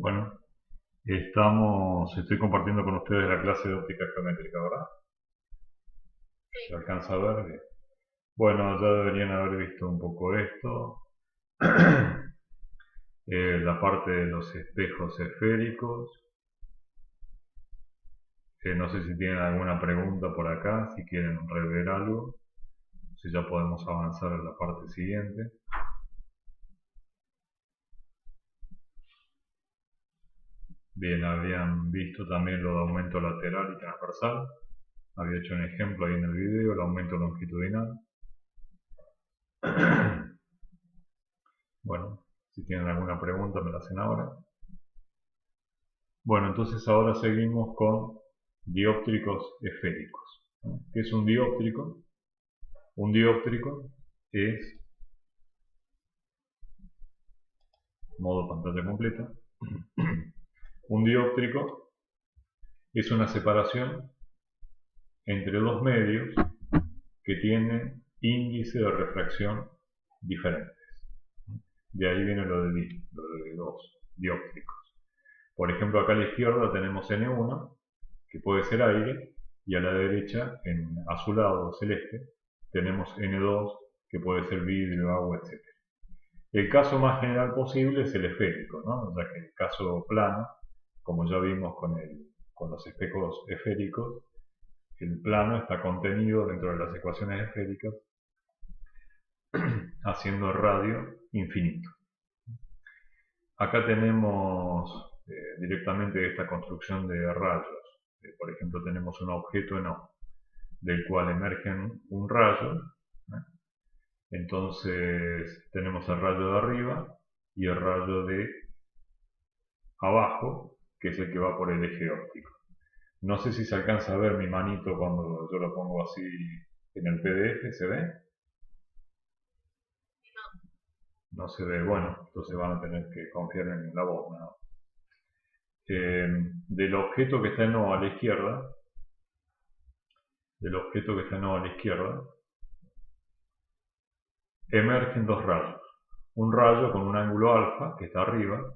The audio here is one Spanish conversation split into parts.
Bueno, estoy compartiendo con ustedes la clase de óptica geométrica, ¿verdad? ¿Se alcanza a ver? Bien. Bueno, ya deberían haber visto un poco esto. La parte de los espejos esféricos. No sé si tienen alguna pregunta por acá, si quieren rever algo. Si ya podemos avanzar a la parte siguiente. Bien, habían visto también lo de aumento lateral y transversal. Había hecho un ejemplo ahí en el video, el aumento longitudinal. Bueno, si tienen alguna pregunta me la hacen ahora. Bueno, entonces ahora seguimos con dióptricos esféricos. ¿Qué es un dióptrico? Un dióptrico es, modo pantalla completa, un dióptrico es una separación entre dos medios que tienen índice de refracción diferentes. De ahí viene lo de dos dióptricos. Por ejemplo, acá a la izquierda tenemos N1, que puede ser aire, y a la derecha, en azulado celeste, tenemos N2, que puede ser vidrio, agua, etc. El caso más general posible es el esférico, ¿no? Ya que el caso plano, como ya vimos con los espejos esféricos, el plano está contenido dentro de las ecuaciones esféricas, haciendo radio infinito. Acá tenemos directamente esta construcción de rayos. Por ejemplo, tenemos un objeto en O, del cual emerge un rayo. Entonces tenemos el rayo de arriba y el rayo de abajo, que es el que va por el eje óptico. No sé si se alcanza a ver mi manito cuando yo lo pongo así en el PDF, ¿se ve? No se ve, bueno, entonces van a tener que confiar en la voz, ¿no? Del objeto que está en O a la izquierda, emergen dos rayos. Un rayo con un ángulo alfa, que está arriba,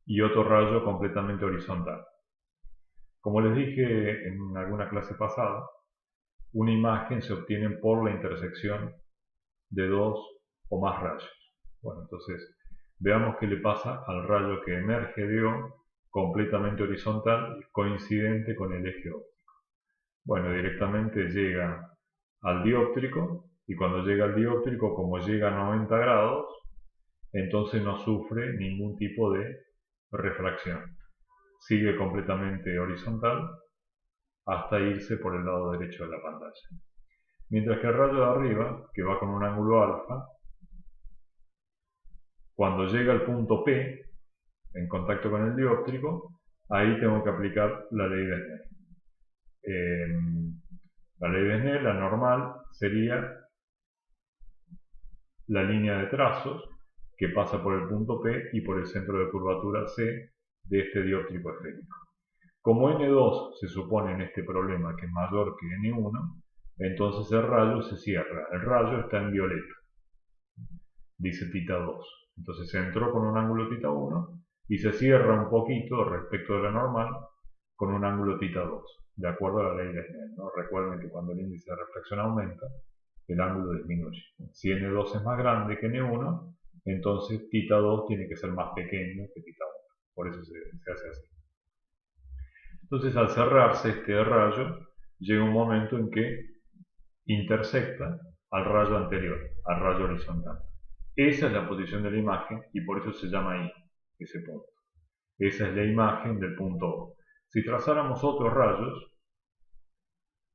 y otro rayo completamente horizontal. Como les dije en alguna clase pasada, una imagen se obtiene por la intersección de dos o más rayos. Bueno, entonces veamos qué le pasa al rayo que emerge de O completamente horizontal, coincidente con el eje óptico. Bueno, directamente llega al dióptrico, y cuando llega al dióptrico, como llega a 90 grados, entonces no sufre ningún tipo de refracción. Sigue completamente horizontal hasta irse por el lado derecho de la pantalla. Mientras que el rayo de arriba, que va con un ángulo alfa, cuando llega al punto P, en contacto con el dióptrico, ahí tengo que aplicar la ley de Snell. La ley de Snell, la normal, sería la línea de trazos que pasa por el punto P y por el centro de curvatura C de este dióptrico esférico. Como N2 se supone en este problema que es mayor que N1, entonces el rayo se cierra. El rayo está en violeta, dice θ 2. Entonces se entró con un ángulo θ 1 y se cierra un poquito respecto de la normal con un ángulo θ 2, de acuerdo a la ley de Snell, ¿no? Recuerden que cuando el índice de reflexión aumenta, el ángulo disminuye. Si N2 es más grande que N1, entonces θ 2 tiene que ser más pequeño que θ 1. Por eso se hace así. Entonces, al cerrarse este rayo, llega un momento en que intersecta al rayo anterior, al rayo horizontal. Esa es la posición de la imagen y por eso se llama I, ese punto. Esa es la imagen del punto O. Si trazáramos otros rayos,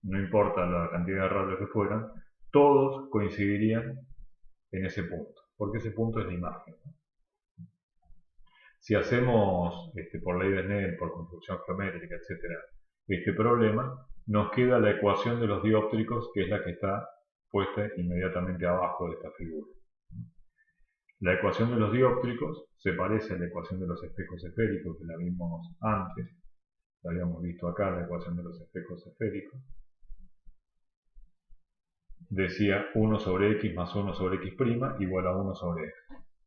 no importa la cantidad de rayos que fueran, todos coincidirían en ese punto, porque ese punto es la imagen. Si hacemos por ley de Snell, por construcción geométrica, etc., este problema, nos queda la ecuación de los dióptricos, que es la que está puesta inmediatamente abajo de esta figura. La ecuación de los dióptricos se parece a la ecuación de los espejos esféricos, que la vimos antes. La habíamos visto acá, la ecuación de los espejos esféricos. Decía 1 sobre x más 1 sobre x' igual a 1 sobre x.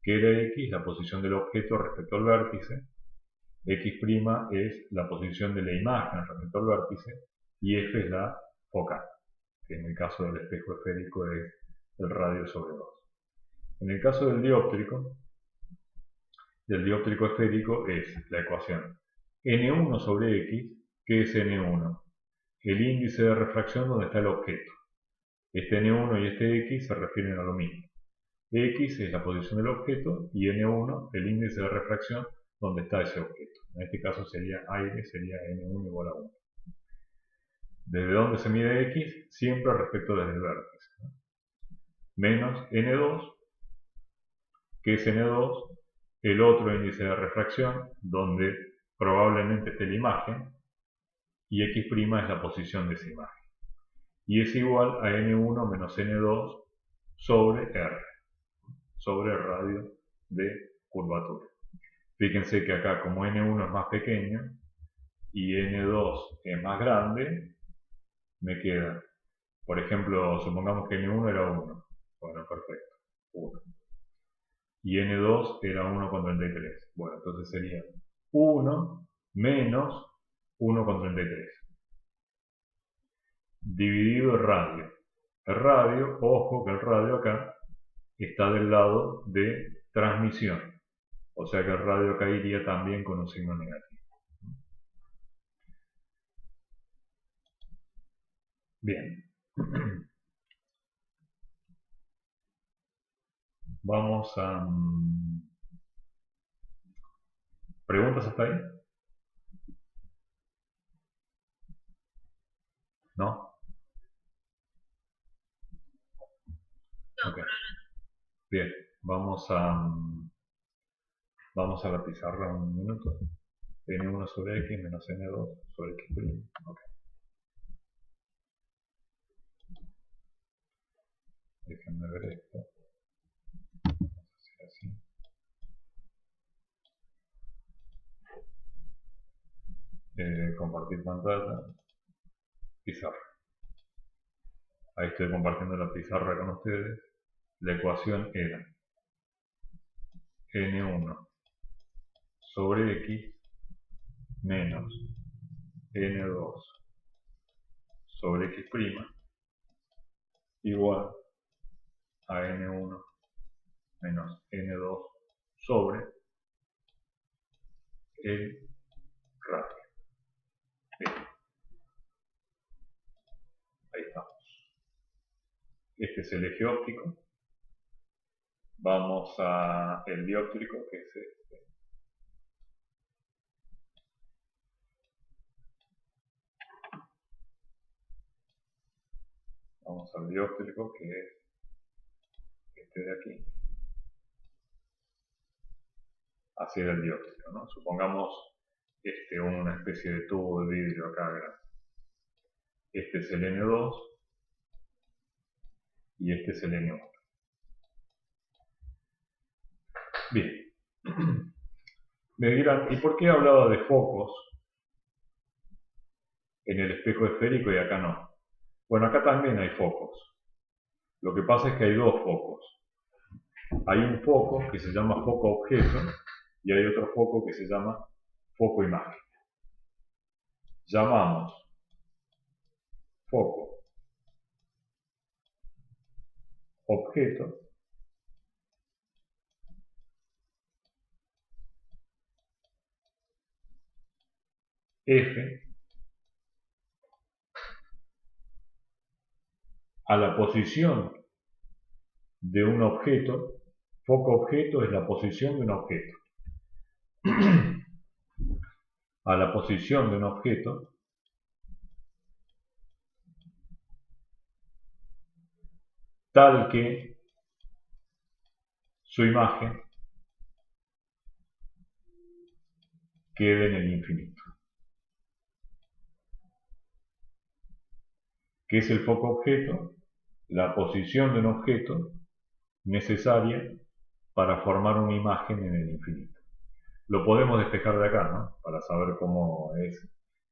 que era x la posición del objeto respecto al vértice, x' es la posición de la imagen respecto al vértice, y f es la focal, que en el caso del espejo esférico es el radio sobre 2. En el caso del dióptrico esférico es la ecuación n1 sobre x, que es n1, el índice de refracción donde está el objeto. Este n1 y este x se refieren a lo mismo. X es la posición del objeto y n1 el índice de refracción donde está ese objeto. En este caso sería aire, sería n1 igual a 1. ¿Desde dónde se mide x? Siempre respecto desde el vértice. Menos n2, que es n2, el otro índice de refracción, donde probablemente esté la imagen, y x' es la posición de esa imagen. Y es igual a n1 menos n2 sobre r, sobre el radio de curvatura. Fíjense que acá, como n1 es más pequeño y n2 es más grande, me queda, por ejemplo, supongamos que n1 era 1. Bueno, perfecto, 1. Y n2 era 1,33. Bueno, entonces sería 1 menos 1,33. Dividido el radio. El radio, ojo que el radio acá está del lado de transmisión. O sea que el radio acá iría también con un signo negativo. Bien. Vamos a... ¿Preguntas hasta ahí? ¿No? Ok. Bien, vamos a la pizarra un minuto. n1 sobre x menos n2 sobre x'. Ok. Déjenme ver esto. Vamos a hacer así. Compartir pantalla. Pizarra. Ahí estoy compartiendo la pizarra con ustedes. La ecuación era n1 sobre x menos n2 sobre x' igual a n1 menos n2 sobre el radio. Bien. Ahí estamos. Este es el eje óptico. Vamos a el dióptrico, que es este. Vamos al dióptrico, que es este de aquí. Así era el dióptrico, ¿no? Supongamos una especie de tubo de vidrio acá grande. Este es el N2 y este es el N1. Bien. Me dirán, ¿y por qué hablaba de focos en el espejo esférico y acá no? Bueno, acá también hay focos. Lo que pasa es que hay dos focos. Hay un foco que se llama foco objeto y hay otro foco que se llama foco imagen. Llamamos foco objeto F a la posición de un objeto. Foco objeto es la posición de un objeto. A la posición de un objeto tal que su imagen quede en el infinito. ¿Qué es el foco objeto? La posición de un objeto necesaria para formar una imagen en el infinito. Lo podemos despejar de acá, ¿no? Para saber cómo es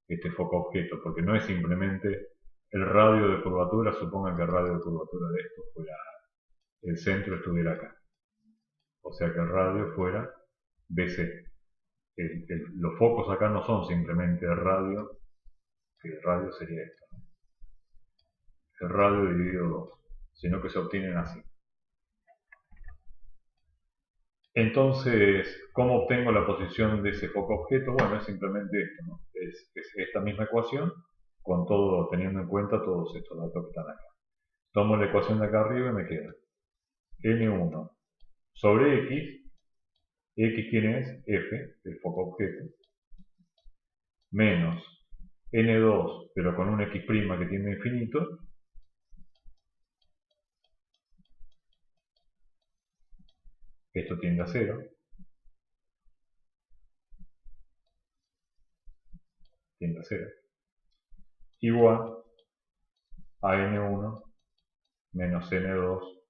este foco objeto, porque no es simplemente el radio de curvatura. Supongan que el radio de curvatura de esto fuera, el centro estuviera acá. O sea que el radio fuera BC. Los focos acá no son simplemente el radio, que el radio sería esto, ¿no? El radio dividido 2, sino que se obtienen así. Entonces, ¿cómo obtengo la posición de ese foco objeto? Bueno, es simplemente esto, ¿no? Es esta misma ecuación, con todo, teniendo en cuenta todos estos datos que están acá. Tomo la ecuación de acá arriba y me queda N1 sobre X. X, ¿quién es? F, el foco objeto, menos N2, pero con un X' que tiende a infinito, esto tiende a 0, tiende a 0, igual a N1 menos N2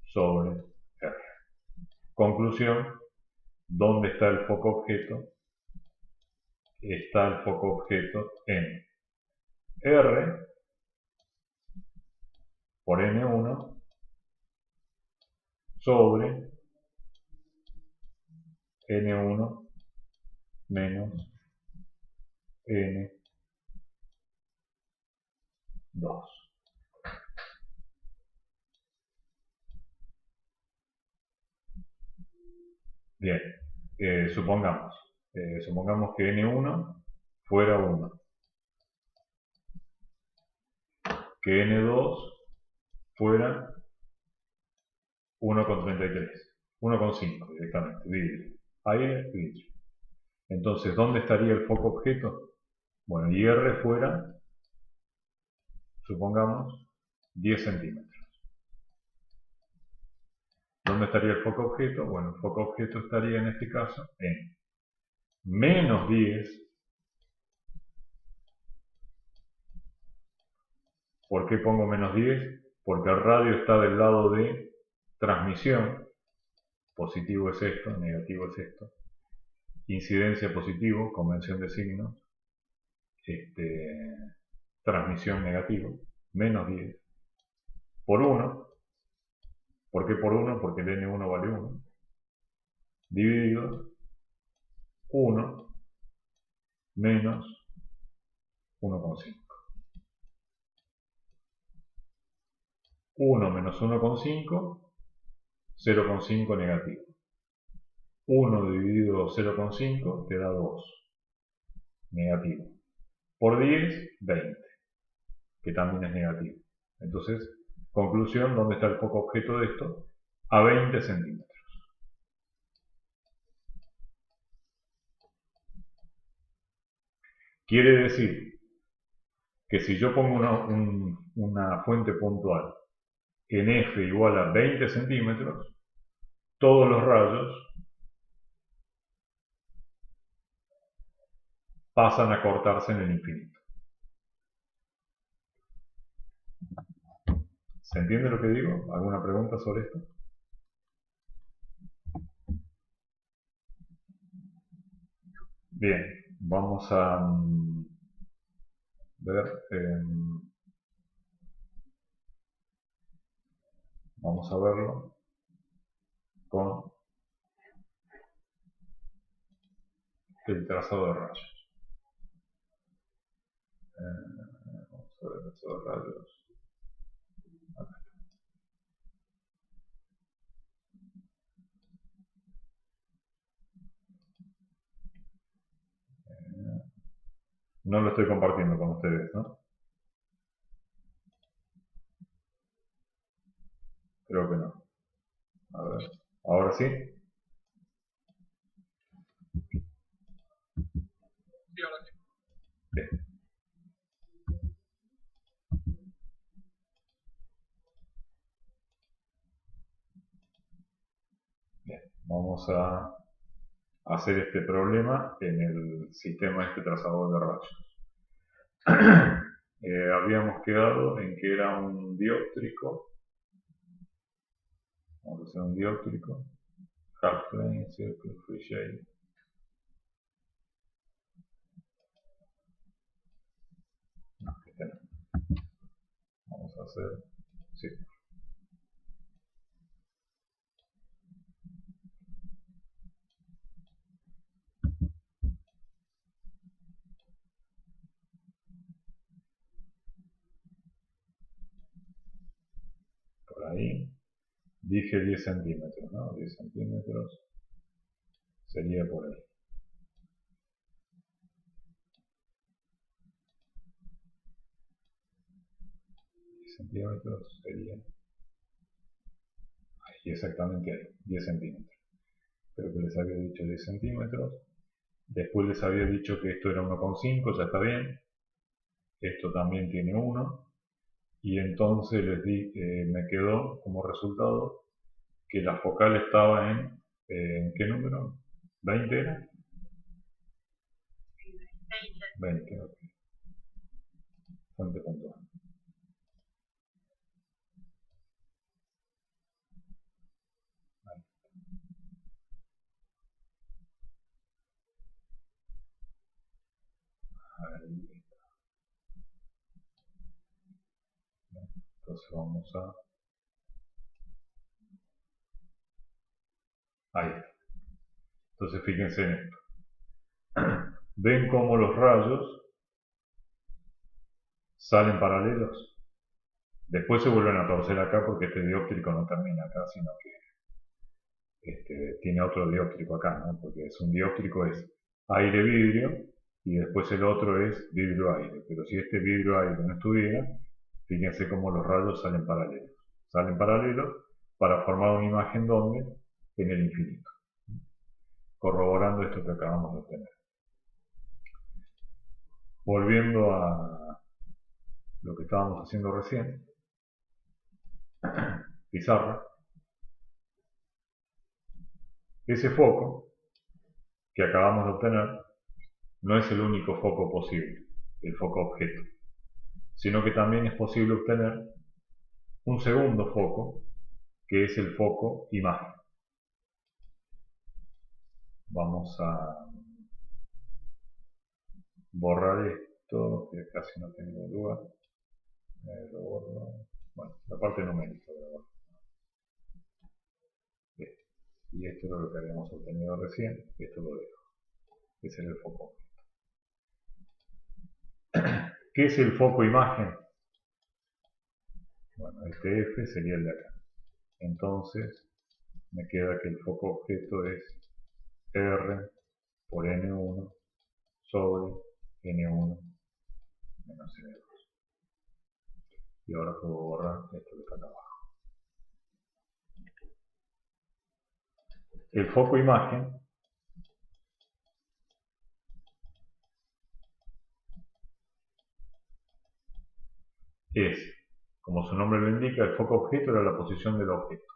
sobre R. Conclusión, ¿dónde está el foco objeto? Está el foco objeto en R por N1 sobre N1 menos N2. Bien, supongamos que N1 fuera 1, que N2 fuera 1,33, 1,5 directamente, dividido. Ahí dividido. Entonces, ¿dónde estaría el foco objeto? Bueno, y R fuera, supongamos, 10 centímetros. ¿Dónde estaría el foco objeto? Bueno, el foco objeto estaría en este caso en menos 10. ¿Por qué pongo menos 10? Porque el radio está del lado de transmisión. Positivo es esto, negativo es esto. Incidencia positivo, convención de signos. Transmisión negativo, menos 10. Por 1. ¿Por qué por 1? Porque el N1 vale 1. Dividido 1 menos 1,5. 1 menos 1,5, 0,5 negativo. 1 dividido 0,5 te da 2, negativo. Por 10, 20, que también es negativo. Entonces, conclusión, ¿dónde está el foco objeto de esto? A 20 centímetros. Quiere decir que si yo pongo una fuente puntual en F igual a 20 centímetros, todos los rayos pasan a cortarse en el infinito. ¿Se entiende lo que digo? ¿Alguna pregunta sobre esto? Bien, vamos a ver, vamos a verlo con el trazado de rayos. Vamos a ver el trazado de rayos. Acá. No lo estoy compartiendo con ustedes, ¿no? Creo que no. A ver, ¿ahora sí? Bien. Bien. Vamos a hacer este problema en el sistema este trazador de rayos. Habíamos quedado en que era un dióptrico. Vamos a hacer un dióptrico. Half plane, circle, free shade. No, este no. Vamos a hacer círculo. Dije 10 centímetros, ¿no? 10 centímetros sería por ahí. 10 centímetros sería ahí, exactamente ahí, 10 centímetros. Creo que les había dicho 10 centímetros. Después les había dicho que esto era 1,5, ya está bien. Esto también tiene 1. Y entonces les di, me quedó como resultado que la focal estaba ¿en qué número? ¿20 era? 20, ok. Fuente puntual. Ahí. Entonces vamos a... Ahí está. Entonces fíjense en esto. ¿Ven cómo los rayos salen paralelos? Después se vuelven a torcer acá porque este dióptrico no termina acá, sino que tiene otro dióptrico acá, ¿no? Porque es un dióptrico es aire-vidrio y después el otro es vidrio-aire. Pero si este vidrio-aire no estuviera, fíjense cómo los rayos salen paralelos. Salen paralelos para formar una imagen donde en el infinito, corroborando esto que acabamos de obtener. Volviendo a lo que estábamos haciendo recién, pizarra, ese foco que acabamos de obtener no es el único foco posible, el foco objeto, sino que también es posible obtener un segundo foco, que es el foco imagen. Vamos a borrar esto, que casi no tengo lugar. Lo borro. Bueno, la parte numérica. Y esto es lo que habíamos obtenido recién. Esto lo dejo. Ese es el foco. ¿Qué es el foco imagen? Bueno, este F sería el de acá. Entonces, me queda que el foco objeto es R por N1 sobre N1 menos N2. Y ahora puedo borrar esto que está acá abajo. El foco imagen es, como su nombre lo indica, el foco objeto era la posición del objeto.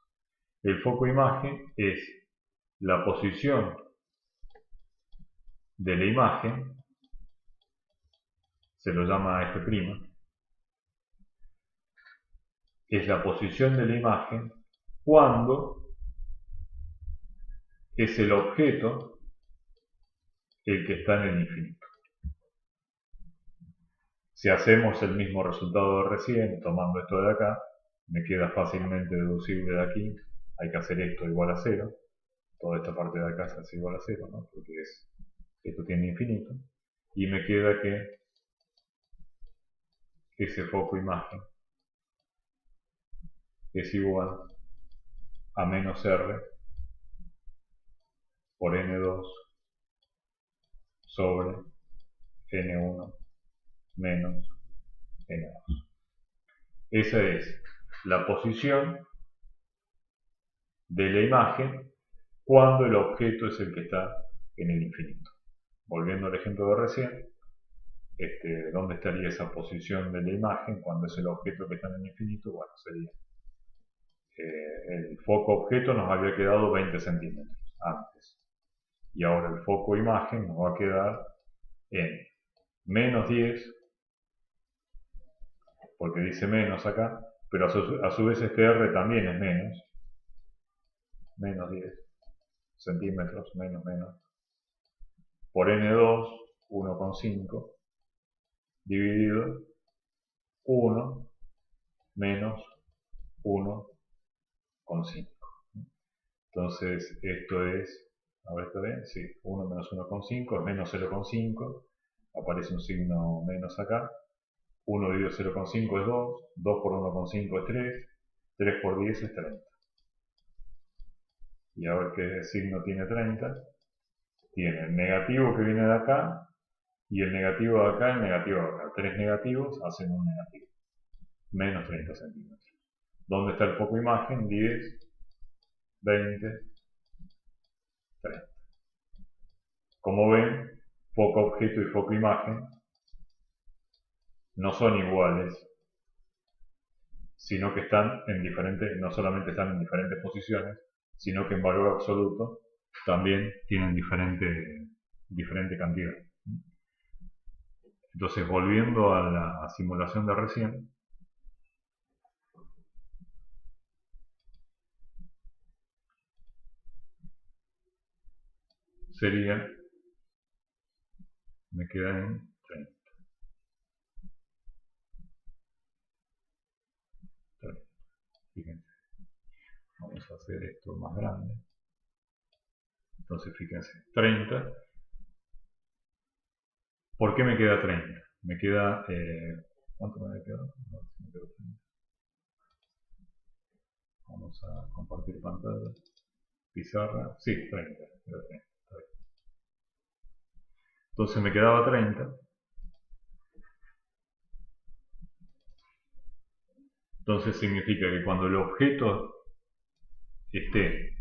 El foco imagen es la posición de la imagen, se lo llama F', es la posición de la imagen cuando es el objeto el que está en el infinito. Si hacemos el mismo resultado de recién, tomando esto de acá, me queda fácilmente deducible de aquí, hay que hacer esto igual a 0, toda esta parte de acá se hace igual a 0, ¿no? Porque esto tiene infinito, y me queda que ese foco imagen es igual a menos R por N2 sobre N1 menos N2. Esa es la posición de la imagen cuando el objeto es el que está en el infinito. Volviendo al ejemplo de recién, ¿dónde estaría esa posición de la imagen cuando es el objeto que está en el infinito? Bueno, sería el foco objeto nos había quedado 20 centímetros antes. Y ahora el foco imagen nos va a quedar en menos 10, porque dice menos acá, pero a su vez este R también es menos 10 centímetros, menos, por N2, 1,5, dividido 1 menos 1,5. Entonces esto es, a ver, ¿está bien? Sí, 1 menos 1,5 es menos 0,5, aparece un signo menos acá, 1 dividido 0,5 es 2, 2 por 1,5 es 3, 3 por 10 es 30. y a ver qué signo tiene 30, tiene el negativo que viene de acá, y el negativo de acá, el negativo de acá. 3 negativos hacen un negativo, menos 30 centímetros. ¿Dónde está el foco imagen? 10, 20, 30. Como ven, foco objeto y foco imagen no son iguales, sino que están en diferentes, no solamente están en diferentes posiciones, sino que en valor absoluto también tienen diferente cantidad. Entonces, volviendo a la simulación de recién, sería, me queda en 30. Fíjense, vamos a hacer esto más grande. Entonces, fíjense, 30. ¿Por qué me queda 30? Me queda, ¿cuánto me queda? No, me quedó 30. Vamos a compartir pantalla. Pizarra, sí, 30. Entonces me quedaba 30. Entonces significa que cuando el objeto esté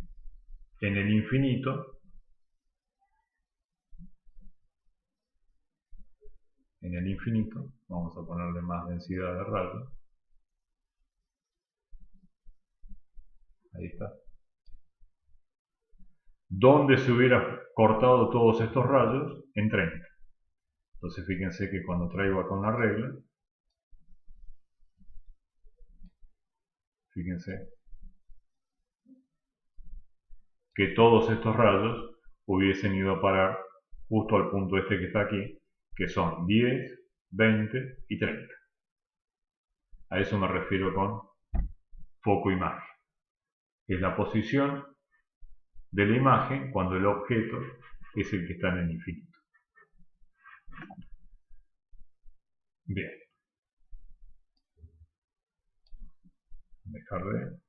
en el infinito, vamos a ponerle más densidad de rayos. Ahí está. ¿Dónde se hubiera cortado todos estos rayos? En 30. Entonces fíjense que cuando traigo acá una regla, fíjense que todos estos rayos hubiesen ido a parar justo al punto este que está aquí, que son 10, 20 y 30. A eso me refiero con foco imagen. Es la posición de la imagen cuando el objeto es el que está en el infinito. Bien. Dejar de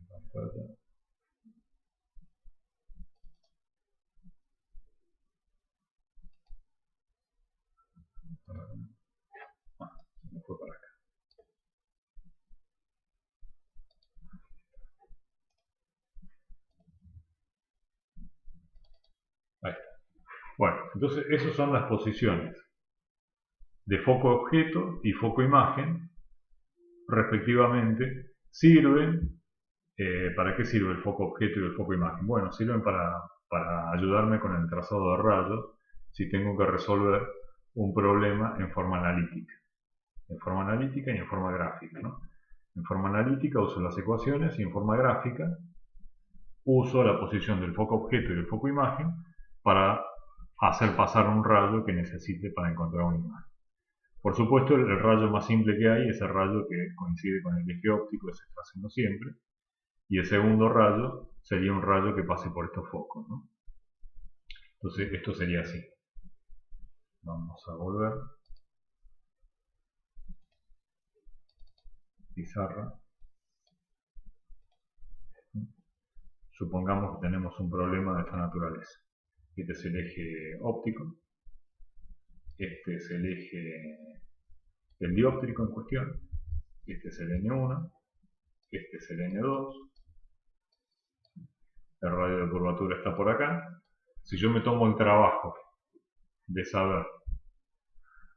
pantalla. Se me fue para acá. Ahí está. Bueno, entonces esas son las posiciones de foco objeto y foco imagen, respectivamente. Sirven, ¿para qué sirve el foco objeto y el foco imagen? Bueno, sirven para ayudarme con el trazado de rayos si tengo que resolver un problema en forma analítica. En forma analítica y en forma gráfica, ¿no? En forma analítica uso las ecuaciones y en forma gráfica uso la posición del foco objeto y del foco imagen para hacer pasar un rayo que necesite para encontrar una imagen. Por supuesto, el rayo más simple que hay es el rayo que coincide con el eje óptico, que se está haciendo siempre, y el segundo rayo sería un rayo que pase por estos focos, ¿no? Entonces, esto sería así. Vamos a volver. Pizarra. Supongamos que tenemos un problema de esta naturaleza. Este es el eje óptico. Este es el eje del dióptrico en cuestión. Este es el N1. Este es el N2. El radio de curvatura está por acá. Si yo me tomo el trabajo de saber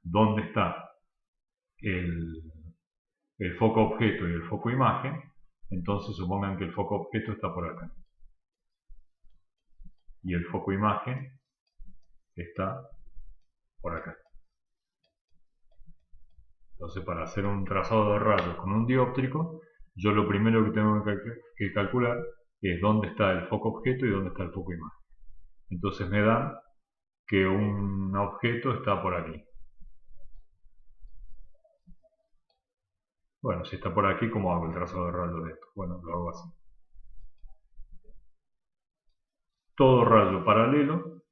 dónde está el foco objeto y el foco imagen, entonces supongan que el foco objeto está por acá. Y el foco imagen está por acá. Entonces, para hacer un trazado de rayos con un dióptrico, yo lo primero que tengo que calcular es dónde está el foco objeto y dónde está el foco imagen. Entonces me da que un objeto está por aquí. Bueno, si está por aquí, ¿cómo hago el trazado de rayos de esto? Bueno, lo hago así. Todo rayo paralelo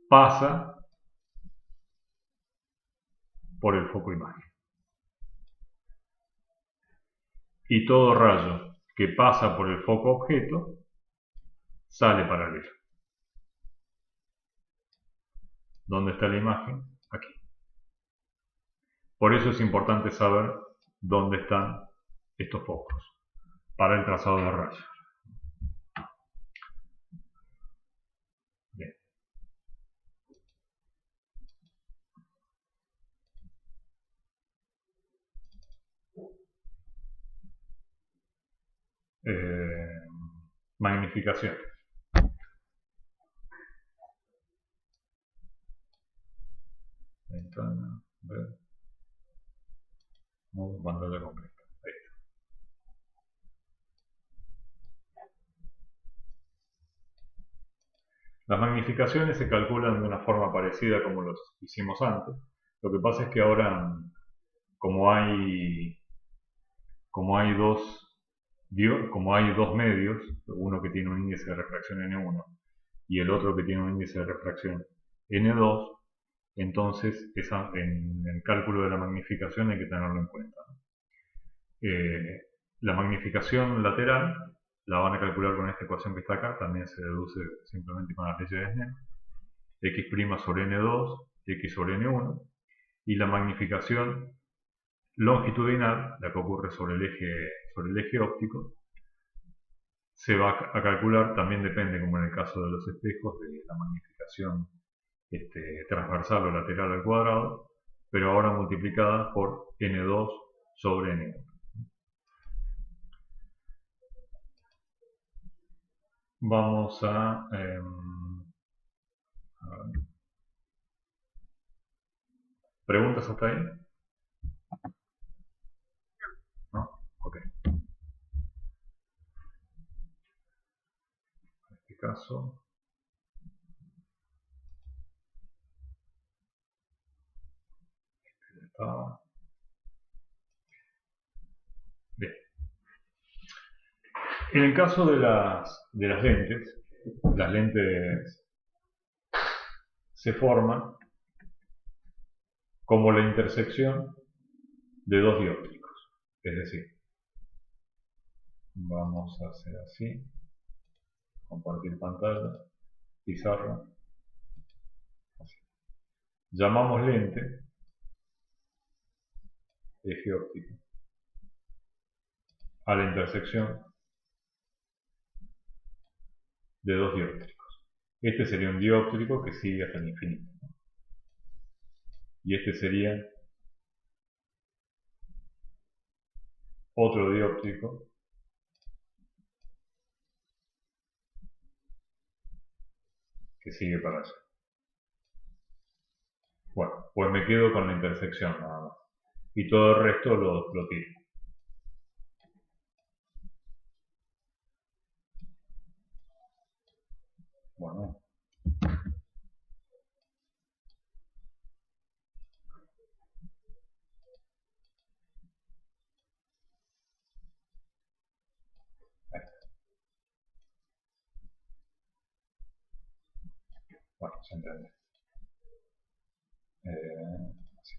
pasa por el foco imagen. y todo rayo que pasa por el foco objeto sale paralelo. ¿Dónde está la imagen? Aquí. Por eso es importante saber dónde están estos focos para el trazado de rayos. Bien. Magnificación. Ventana, ver, modo pantalla completa. Ahí está. Las magnificaciones se calculan de una forma parecida como los hicimos antes. Lo que pasa es que ahora, como hay dos medios, uno que tiene un índice de refracción N1 y el otro que tiene un índice de refracción N2, entonces en el cálculo de la magnificación hay que tenerlo en cuenta. La magnificación lateral la van a calcular con esta ecuación que está acá, también se deduce simplemente con las leyes de Snell, x' sobre n2, x sobre n1, y la magnificación longitudinal, la que ocurre sobre el eje óptico, se va a calcular, también depende, como en el caso de los espejos, de la magnificación transversal o lateral al cuadrado, pero ahora multiplicada por n2 sobre n1. Vamos a ver. ¿Preguntas hasta ahí? ¿No? Ok. En este caso, está bien. En el caso de las lentes se forman como la intersección de dos dióptricos. Es decir, vamos a hacer así, compartir pantalla, pizarra, así. Llamamos lente eje óptico a la intersección de dos dióptricos. Este sería un dióptrico que sigue hasta el infinito. Y este sería otro dióptrico que sigue para allá. Bueno, pues me quedo con la intersección nada más. Y todo el resto lo tiro. Bueno. Bueno, se entiende. Así.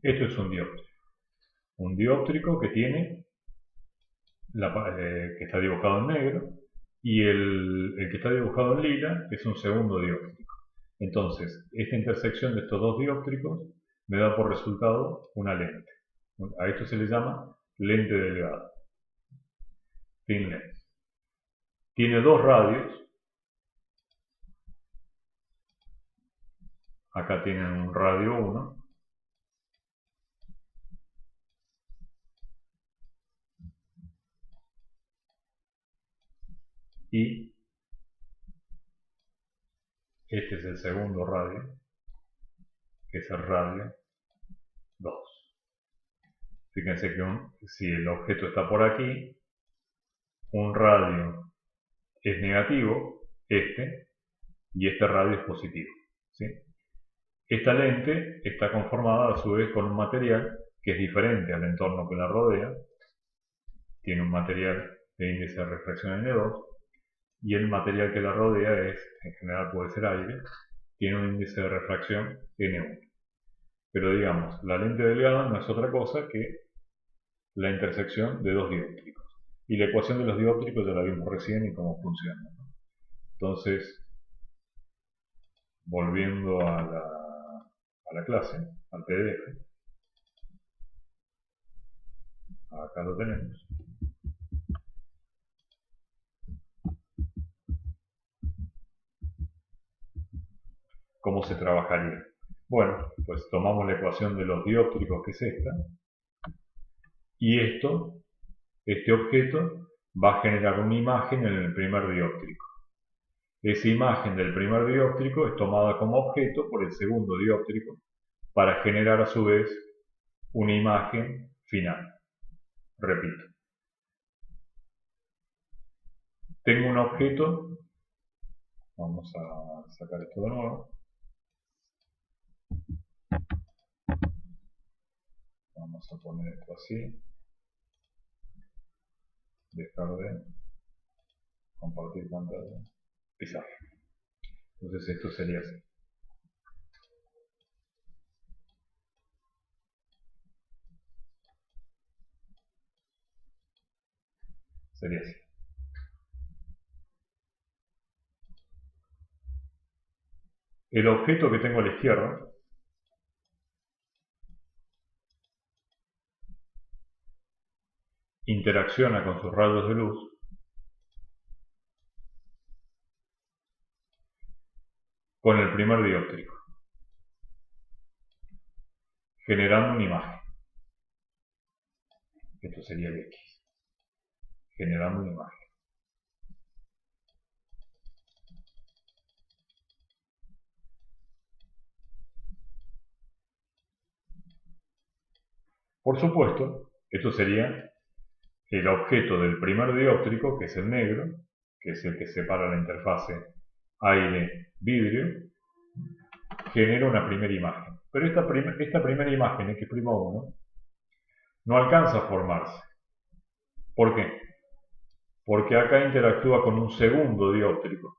Esto es un dióptrico. Un dióptrico que tiene que está dibujado en negro, y el que está dibujado en lila es un segundo dióptrico. Entonces, esta intersección de estos dos dióptricos me da por resultado una lente. A esto se le llama lente delgada, thin lens. Tiene dos radios. Acá tienen un radio 1. Y este es el segundo radio, que es el radio 2. Fíjense que si el objeto está por aquí, un radio es negativo, y este radio es positivo. ¿Sí? Esta lente está conformada a su vez con un material que es diferente al entorno que la rodea. Tiene un material de índice de refracción N2, y el material que la rodea en general puede ser aire, tiene un índice de refracción N1. Pero digamos, la lente delgada no es otra cosa que la intersección de dos dióptricos. Y la ecuación de los dióptricos ya la vimos recién y cómo funciona, ¿no? Entonces, volviendo a la clase, al PDF, acá lo tenemos. ¿Cómo se trabajaría? Bueno, pues tomamos la ecuación de los dióptricos, que es esta, y este objeto, va a generar una imagen en el primer dióptrico. Esa imagen del primer dióptrico es tomada como objeto por el segundo dióptrico para generar a su vez una imagen final. Repito, tengo un objeto, vamos a sacar esto de nuevo, vamos a poner esto así, dejar de compartir pantalla, pizarra. Entonces esto sería así. Sería así. El objeto que tengo a la izquierda interacciona con sus rayos de luz con el primer dióptrico, generando una imagen. Esto sería el X, generando una imagen. Por supuesto, esto sería el objeto del primer dióptrico, que es el negro, que es el que separa la interfase aire-vidrio, genera una primera imagen. Pero esta primera imagen, X'1, no alcanza a formarse. ¿Por qué? Porque acá interactúa con un segundo dióptrico,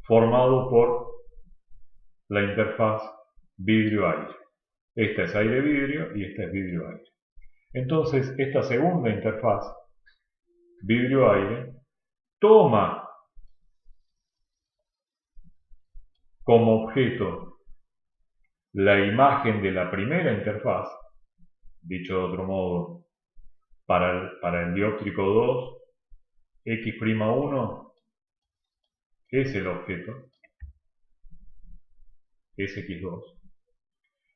formado por la interfaz vidrio-aire. Esta es aire-vidrio y esta es vidrio-aire. Entonces, esta segunda interfaz, vidrio-aire, toma como objeto la imagen de la primera interfaz, dicho de otro modo, para el dióptrico 2, X'1 es el objeto, es X2,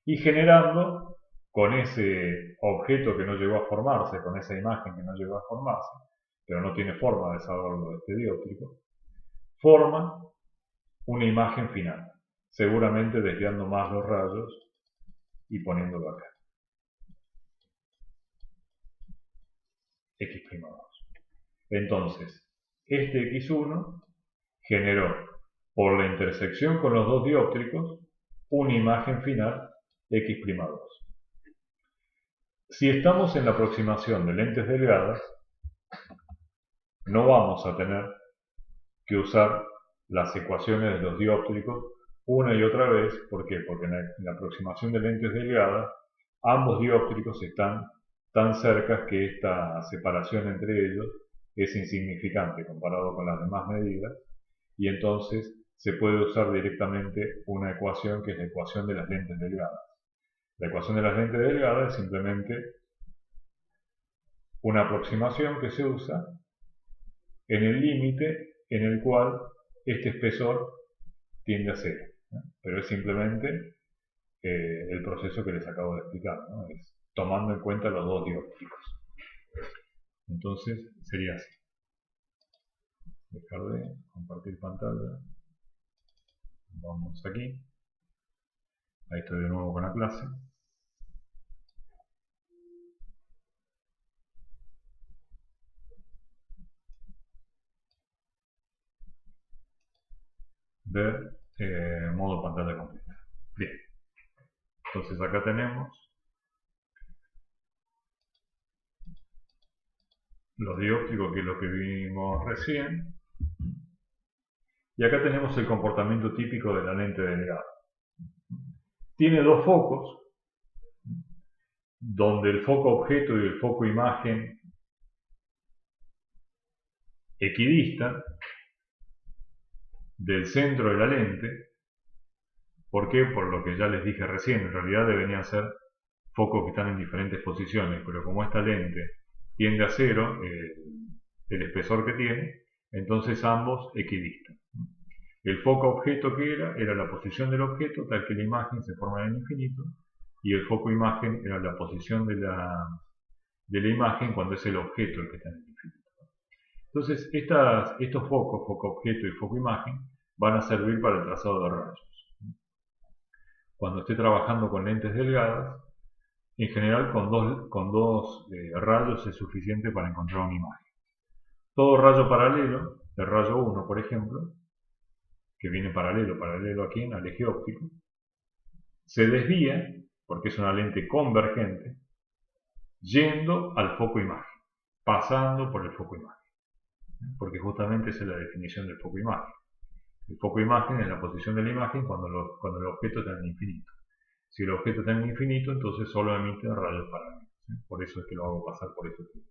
y generando con ese objeto que no llegó a formarse, con esa imagen que no llegó a formarse, pero no tiene forma de saberlo de este dióptrico, forma una imagen final, seguramente desviando más los rayos y poniéndolo acá. X'2. Entonces, este X1 generó, por la intersección con los dos dióptricos, una imagen final X'2. Si estamos en la aproximación de lentes delgadas, no vamos a tener que usar las ecuaciones de los dióptricos una y otra vez. ¿Por qué? Porque en la aproximación de lentes delgadas, ambos dióptricos están tan cerca que esta separación entre ellos es insignificante comparado con las demás medidas, y entonces se puede usar directamente una ecuación que es la ecuación de las lentes delgadas. La ecuación de las lentes delgadas es simplemente una aproximación que se usa en el límite en el cual este espesor tiende a cero, ¿no? Pero es simplemente el proceso que les acabo de explicar, ¿no? Es tomando en cuenta los dos dióptricos. Entonces sería así. Dejar de compartir pantalla. Vamos aquí. Ahí estoy de nuevo con la clase. Ver modo pantalla completa. Bien. Entonces acá tenemos los dióptricos, que es lo que vimos recién. Y acá tenemos el comportamiento típico de la lente delgada. Tiene dos focos, donde el foco objeto y el foco imagen equidistan del centro de la lente. ¿Por qué? Por lo que ya les dije recién, en realidad deberían ser focos que están en diferentes posiciones, pero como esta lente tiende a cero, el espesor que tiene, entonces ambos equidistan. El foco objeto que era la posición del objeto tal que la imagen se forma en el infinito, y el foco imagen era la posición de la imagen cuando es el objeto el que está en el infinito. Entonces estos focos, foco objeto y foco imagen, van a servir para el trazado de rayos. Cuando esté trabajando con lentes delgadas, en general con dos rayos es suficiente para encontrar una imagen. Todo rayo paralelo, el rayo 1 por ejemplo, que viene paralelo aquí en al eje óptico, se desvía, porque es una lente convergente, yendo al foco imagen, pasando por el foco imagen, porque justamente esa es la definición del foco imagen. El foco imagen es la posición de la imagen cuando el objeto está en el infinito. Si el objeto está en el infinito, entonces solo emite rayos paralelos. Por eso es que lo hago pasar por este tipo.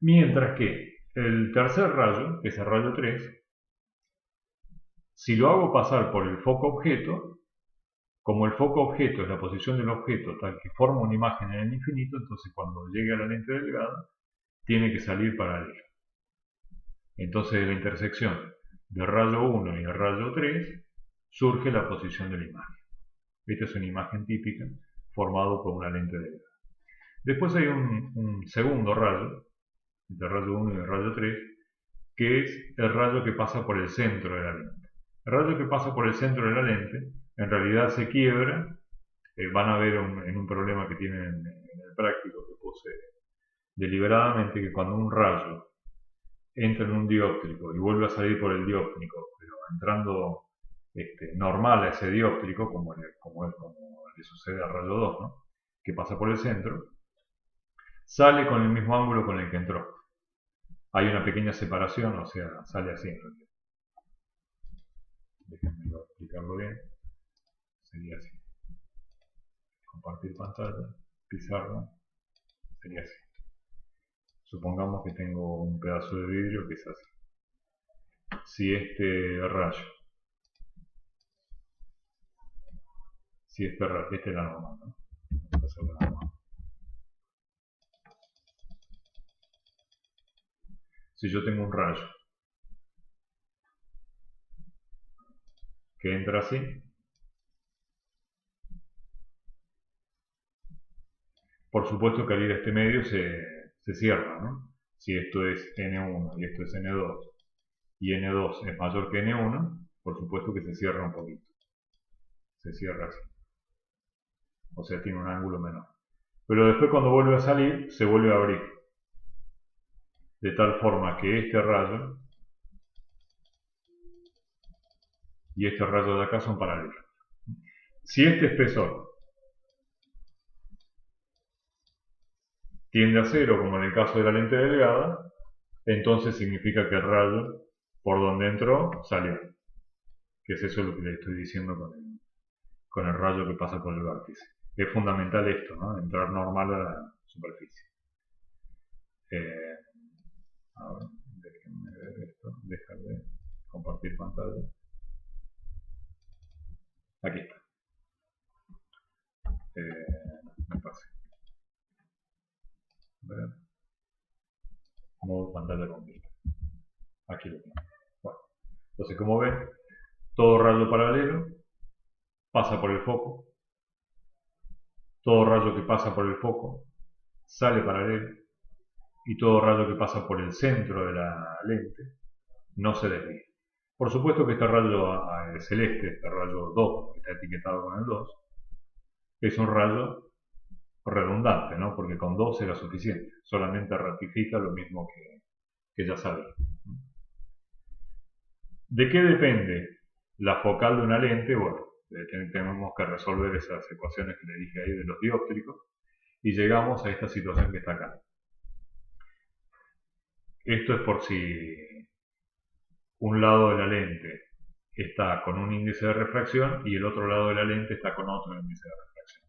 Mientras que el tercer rayo, que es el rayo 3, si lo hago pasar por el foco objeto, como el foco objeto es la posición del objeto tal que forma una imagen en el infinito, entonces cuando llegue a la lente delgada, tiene que salir paralelo. Entonces de la intersección del rayo 1 y el rayo 3 surge la posición de la imagen. Esta es una imagen típica formado por una lente delgada. Después hay un segundo rayo, entre el rayo 1 y el rayo 3, que es el rayo que pasa por el centro de la lente. El rayo que pasa por el centro de la lente en realidad se quiebra. Van a ver en un problema que tienen en el práctico que puse deliberadamente, que cuando un rayo entra en un dióptrico y vuelve a salir por el dióptrico, pero entrando normal a ese dióptrico, como le sucede al rayo 2, ¿no? Que pasa por el centro, sale con el mismo ángulo con el que entró. Hay una pequeña separación, o sea, sale así en realidad. Déjenme explicarlo bien. Sería así. Compartir pantalla, pizarra, sería así. Supongamos que tengo un pedazo de vidrio que es así. Si este rayo, esta es la normal, ¿no? Vamos a hacer la normal. Si yo tengo un rayo que entra así, por supuesto que al ir a este medio se cierra, ¿no? Si esto es N1 y esto es N2 y N2 es mayor que N1, por supuesto que se cierra un poquito. Se cierra así. O sea, tiene un ángulo menor. Pero después cuando vuelve a salir, se vuelve a abrir. De tal forma que este rayo y este rayo de acá son paralelos. Si este espesor tiende a cero, como en el caso de la lente delgada, entonces significa que el rayo por donde entró salió. Que es eso lo que le estoy diciendo con el rayo que pasa por el vértice. Es fundamental esto, ¿no? Entrar normal a la superficie. A ver, déjenme ver esto, dejar de compartir pantalla. Aquí está. Me pasé. A ver. Modo pantalla completa. Aquí lo tengo. Bueno, entonces como ven, todo rayo paralelo pasa por el foco. Todo rayo que pasa por el foco sale paralelo. Y todo rayo que pasa por el centro de la lente no se desvía. Por supuesto que este rayo celeste, este rayo 2, que está etiquetado con el 2, es un rayo redundante, ¿no? Porque con 2 era suficiente, solamente ratifica lo mismo que ya sabía. ¿De qué depende la focal de una lente? Bueno, tenemos que resolver esas ecuaciones que le dije ahí de los dióptricos y llegamos a esta situación que está acá. Esto es por si un lado de la lente está con un índice de refracción y el otro lado de la lente está con otro índice de refracción.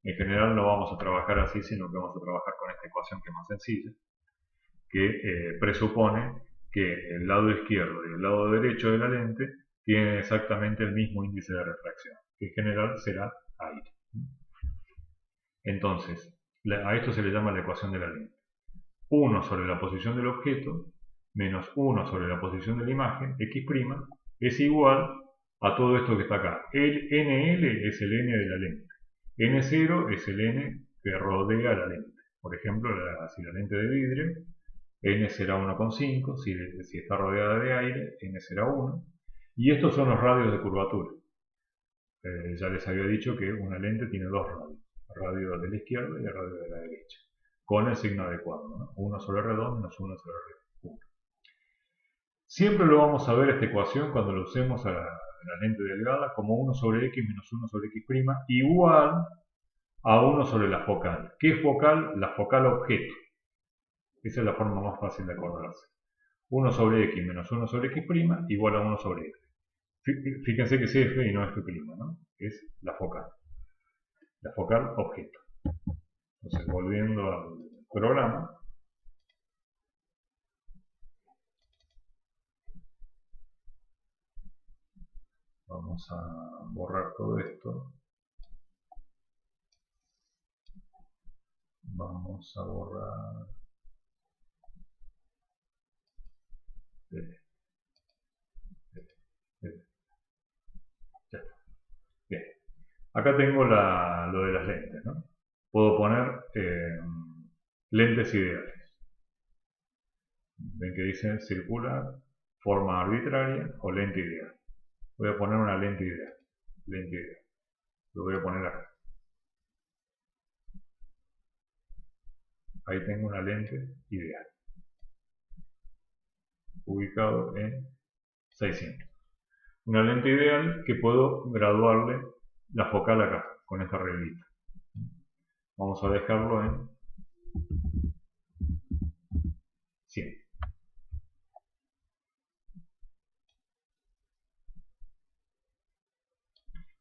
En general no vamos a trabajar así, sino que vamos a trabajar con esta ecuación que es más sencilla, que presupone que el lado izquierdo y el lado derecho de la lente tienen exactamente el mismo índice de refracción, que en general será aire. Entonces, a esto se le llama la ecuación de la lente. 1 sobre la posición del objeto menos 1 sobre la posición de la imagen, x', es igual a todo esto que está acá. El NL es el N de la lente. N0 es el N que rodea la lente. Por ejemplo, si la lente de vidrio, N será 1,5. Si está rodeada de aire, N será 1. Y estos son los radios de curvatura. Ya les había dicho que una lente tiene dos radios. El radio de la izquierda y el radio de la derecha. Con el signo adecuado, ¿no? 1 sobre R2 menos 1 sobre R1. Siempre lo vamos a ver esta ecuación cuando lo usemos a la lente delgada como 1 sobre x menos 1 sobre x' igual a 1 sobre la focal. ¿Qué es focal? La focal objeto. Esa es la forma más fácil de acordarse. 1 sobre x menos 1 sobre x' igual a 1 sobre f. Fíjense que es f y no f', ¿no? Es la focal objeto. Entonces, volviendo al programa, vamos a borrar todo esto. Vamos a borrar ya está. Bien. Acá tengo lo de las lentes, ¿no? Puedo poner lentes ideales. Ven que dice circular, forma arbitraria o lente ideal. Voy a poner una lente ideal. Lo voy a poner acá. Ahí tengo una lente ideal. Ubicado en 600. Una lente ideal que puedo graduarle la focal acá, con esta reglita. Vamos a dejarlo en 100.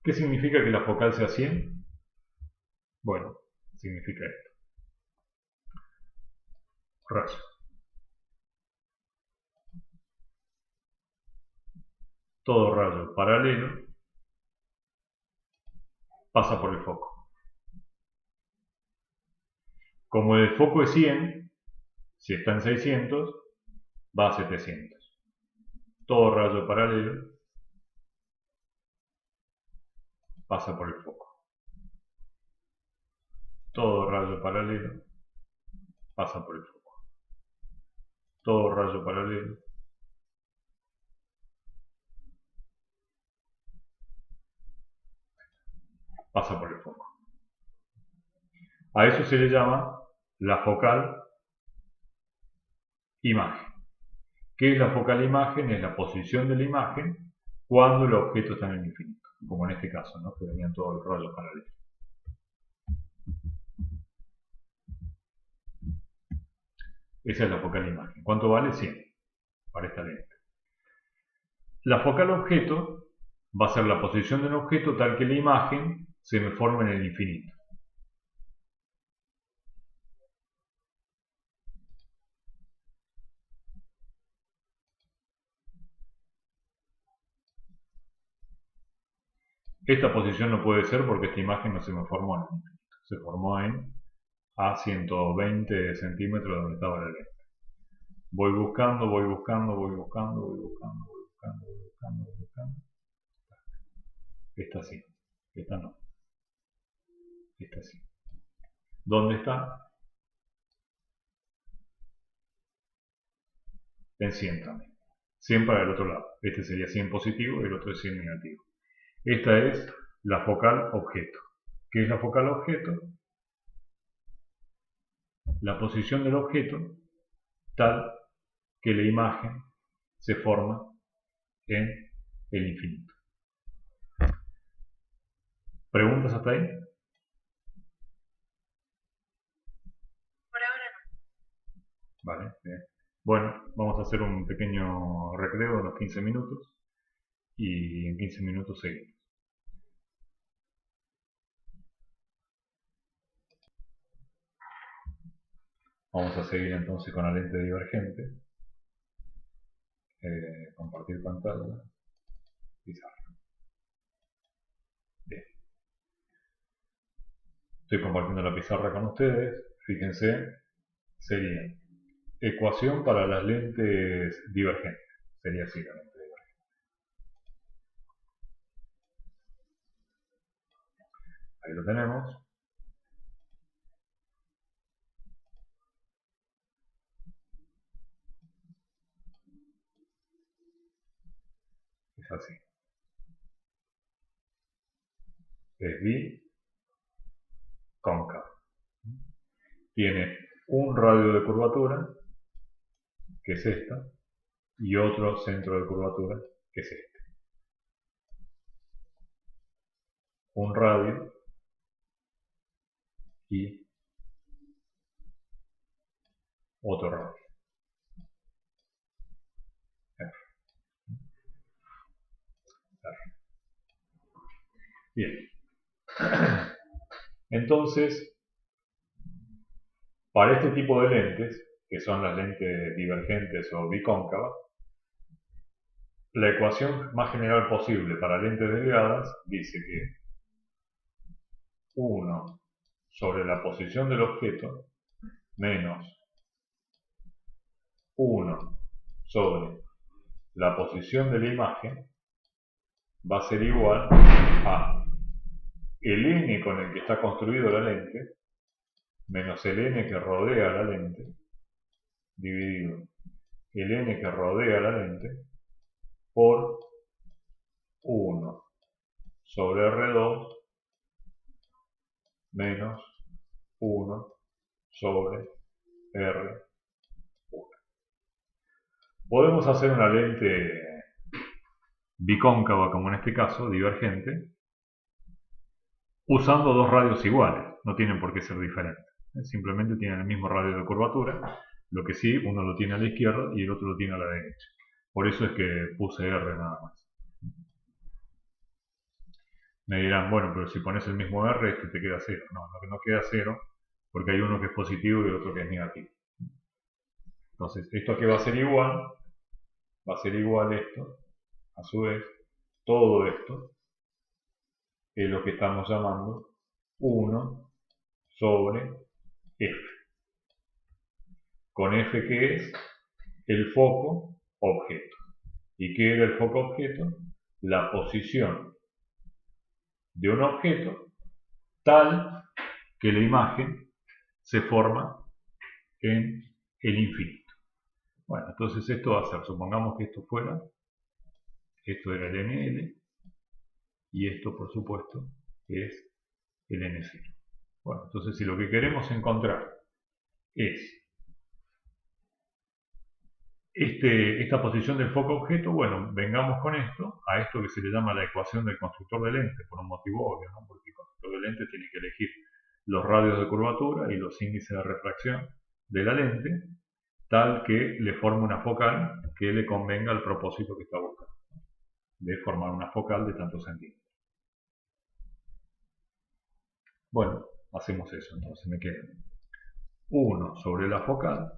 ¿Qué significa que la focal sea 100? Bueno, significa esto. Rayo. Todo rayo paralelo pasa por el foco. Como el foco es 100, si está en 600, va a 700. Todo rayo paralelo pasa por el foco. Todo rayo paralelo pasa por el foco. Todo rayo paralelo pasa por el foco. A eso se le llama la focal imagen. ¿Qué es la focal imagen? Es la posición de la imagen cuando el objeto está en el infinito, como en este caso, ¿no? Que venían todos los rayos paralelos. Esa es la focal imagen. ¿Cuánto vale? 100 para esta lente. La focal objeto va a ser la posición de un objeto tal que la imagen se me forme en el infinito. Esta posición no puede ser porque esta imagen no se me formó en el infinito. Se formó a 120 centímetros donde estaba la lente. Voy buscando. Esta sí, esta no. Esta sí. ¿Dónde está? En 100 también. 100 para el otro lado. Este sería 100 positivo y el otro es 100 negativo. Esta es la focal objeto. ¿Qué es la focal objeto? La posición del objeto tal que la imagen se forma en el infinito. ¿Preguntas hasta ahí? Por ahora no. Vale, bien. Bueno, vamos a hacer un pequeño recreo de unos 15 minutos y en 15 minutos seguimos. Vamos a seguir entonces con la lente divergente. Compartir pantalla. Pizarra. Bien. Estoy compartiendo la pizarra con ustedes. Fíjense, sería ecuación para las lentes divergentes. Sería así la lente divergente. Ahí lo tenemos. Es así. Es bicóncava. Tiene un radio de curvatura, que es esta, y otro centro de curvatura, que es este. Un radio y otro radio. R. R. Bien. Entonces, para este tipo de lentes, que son las lentes divergentes o bicóncavas, la ecuación más general posible para lentes delgadas dice que 1 sobre la posición del objeto menos 1 sobre la posición de la imagen va a ser igual a el n con el que está construido la lente menos el n que rodea la lente dividido el n que rodea la lente por 1 sobre R2 menos 1 sobre R1. Podemos hacer una lente bicóncava, como en este caso, divergente, usando dos radios iguales. No tienen por qué ser diferentes. Simplemente tienen el mismo radio de curvatura. Lo que sí, uno lo tiene a la izquierda y el otro lo tiene a la derecha. Por eso es que puse R nada más. Me dirán, bueno, pero si pones el mismo R, este te queda 0. No, lo que no queda 0, porque hay uno que es positivo y otro que es negativo. Entonces, esto que va a ser igual esto, a su vez, todo esto es lo que estamos llamando 1 sobre F. Con F que es el foco objeto. ¿Y qué era el foco objeto? La posición de un objeto tal que la imagen se forma en el infinito. Bueno, entonces esto va a ser, supongamos que esto era el NL, y esto por supuesto es el N0. Bueno, entonces si lo que queremos encontrar es esta posición del foco objeto, bueno, vengamos con esto, a esto que se le llama la ecuación del constructor de lente, por un motivo obvio, ¿no? Porque el constructor de lente tiene que elegir los radios de curvatura y los índices de refracción de la lente, tal que le forme una focal que le convenga al propósito que está buscando, de formar una focal de tantos centímetros. Bueno, hacemos eso, entonces me queda 1 sobre la focal,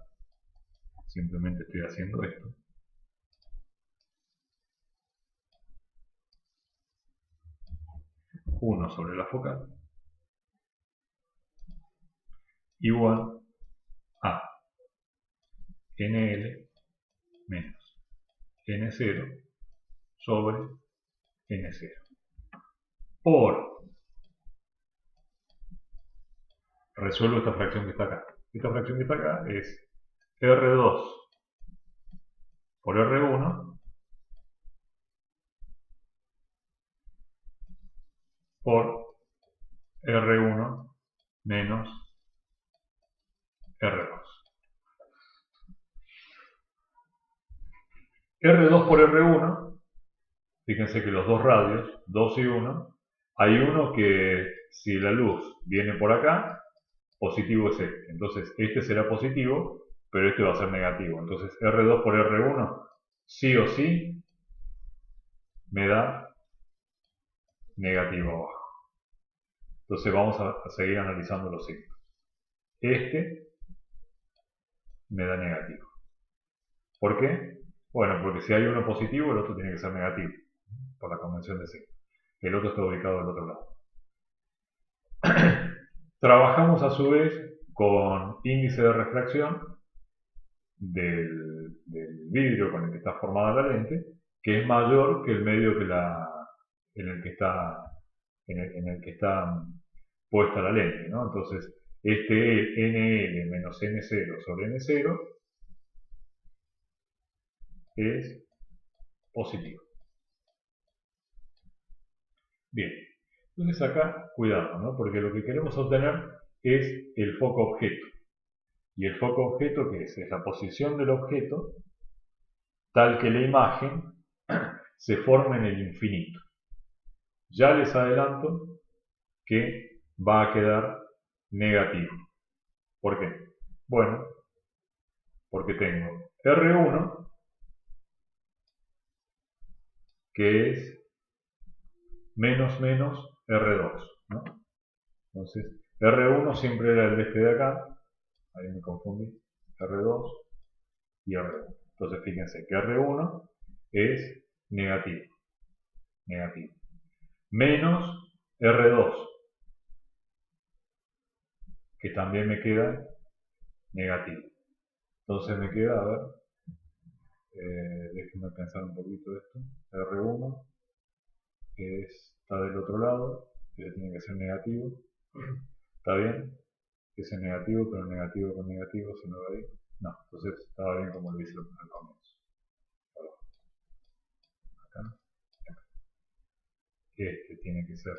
simplemente estoy haciendo esto, 1 sobre la focal, igual a NL menos N0 sobre N0 por, resuelvo esta fracción que está acá. Esta fracción que está acá es R2 por R1 por R1 menos R2. R2 por R1, fíjense que los dos radios, 2 y 1, hay uno que si la luz viene por acá, positivo es este. Entonces este será positivo, pero este va a ser negativo. Entonces R2 por R1 sí o sí me da negativo abajo. Entonces vamos a seguir analizando los signos. Este me da negativo. ¿Por qué? Bueno, porque si hay uno positivo, el otro tiene que ser negativo, por la convención de signo. El otro está ubicado del otro lado. Trabajamos a su vez con índice de refracción del vidrio con el que está formada la lente, que es mayor que el medio en el que está puesta la lente, ¿no? Entonces, este NL menos N0 sobre N0 es positivo. Bien, entonces acá, cuidado, ¿no? Porque lo que queremos obtener es el foco objeto. Y el foco objeto, ¿qué es? Es la posición del objeto tal que la imagen se forme en el infinito. Ya les adelanto que va a quedar negativo. ¿Por qué? Bueno, porque tengo R1, que es menos menos R2, ¿no? Entonces, R1 siempre era el de este de acá, ahí me confundí, R2 y R1. Entonces, fíjense que R1 es negativo, negativo, menos R2, que también me queda negativo. Entonces me queda, a ver, déjenme pensar un poquito de esto, R1 está del otro lado, que tiene que ser negativo, está bien, ese es negativo, pero negativo con negativo se me va a ir, no, entonces estaba bien como lo hice al comienzo. Acá, este tiene que ser,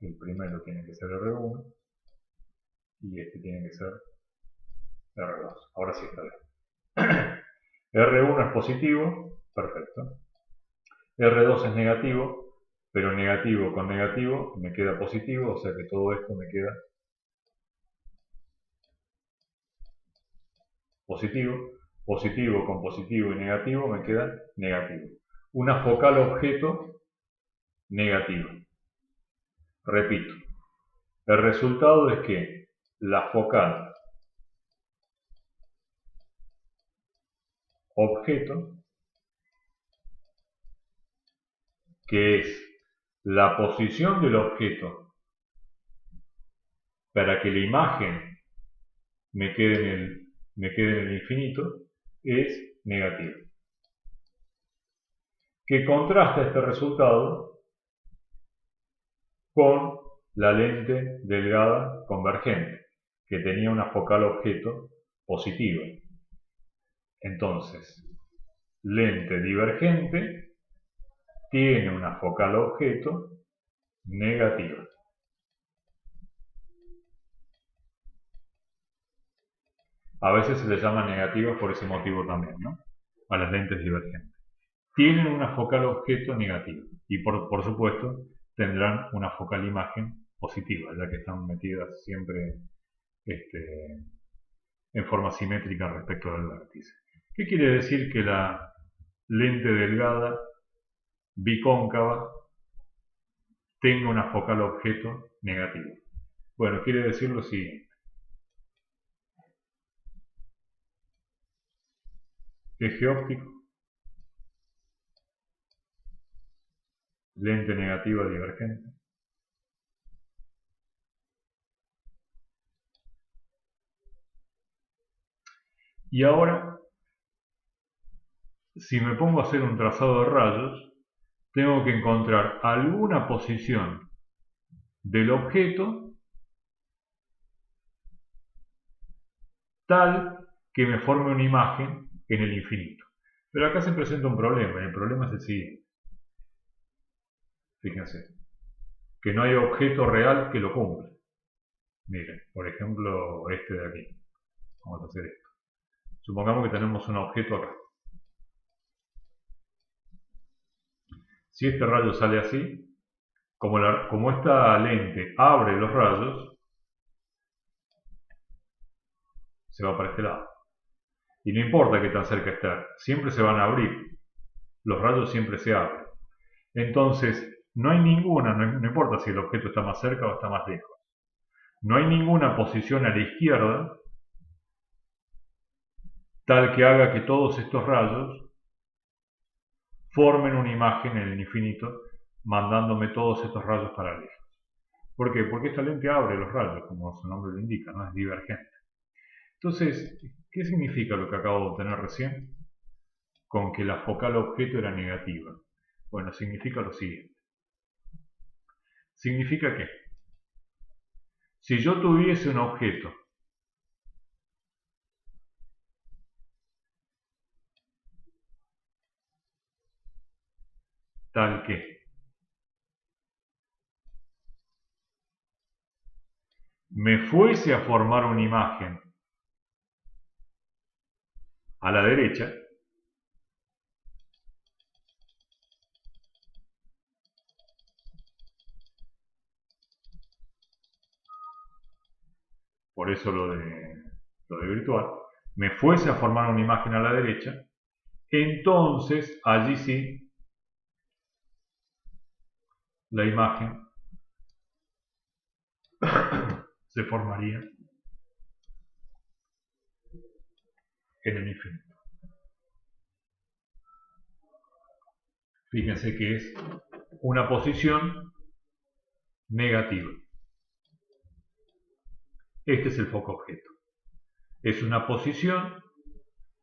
el primero tiene que ser R1 y este tiene que ser R2, ahora sí está bien. R1 es positivo, perfecto. R2 es negativo, pero negativo con negativo me queda positivo, o sea que todo esto me queda positivo. Positivo con positivo y negativo me queda negativo. Una focal objeto negativa. Repito, el resultado es que la focal objeto, que es la posición del objeto para que la imagen me quede en el infinito, es negativa. Que contrasta este resultado con la lente delgada convergente, que tenía una focal objeto positiva. Entonces, lente divergente tiene una focal objeto negativa. A veces se les llama negativas por ese motivo también, ¿no? A las lentes divergentes. Tienen una focal objeto negativa y por supuesto tendrán una focal imagen positiva, ya que están metidas siempre en forma simétrica respecto del vértice. ¿Qué quiere decir que la lente delgada bicóncava tenga una focal objeto negativa? Bueno, quiere decir lo siguiente. Eje óptico, lente negativa divergente. Y ahora, si me pongo a hacer un trazado de rayos, tengo que encontrar alguna posición del objeto tal que me forme una imagen en el infinito. Pero acá se presenta un problema, y el problema es el siguiente. Fíjense, que no hay objeto real que lo cumpla. Miren, por ejemplo, este de aquí. Vamos a hacer esto. Supongamos que tenemos un objeto acá. Si este rayo sale así, como esta lente abre los rayos, se va para este lado. Y no importa qué tan cerca esté, siempre se van a abrir. Los rayos siempre se abren. Entonces, no hay ninguna, no importa si el objeto está más cerca o está más lejos. No hay ninguna posición a la izquierda tal que haga que todos estos rayos formen una imagen en el infinito, mandándome todos estos rayos paralelos. ¿Por qué? Porque esta lente abre los rayos, como su nombre lo indica, ¿no? Es divergente. Entonces, ¿qué significa lo que acabo de obtener recién? Con que la focal objeto era negativa. Bueno, significa lo siguiente. Significa que si yo tuviese un objeto tal que me fuese a formar una imagen a la derecha, por eso lo de virtual, me fuese a formar una imagen a la derecha, entonces allí sí la imagen se formaría en el infinito. Fíjense que es una posición negativa. Este es el foco objeto. Es una posición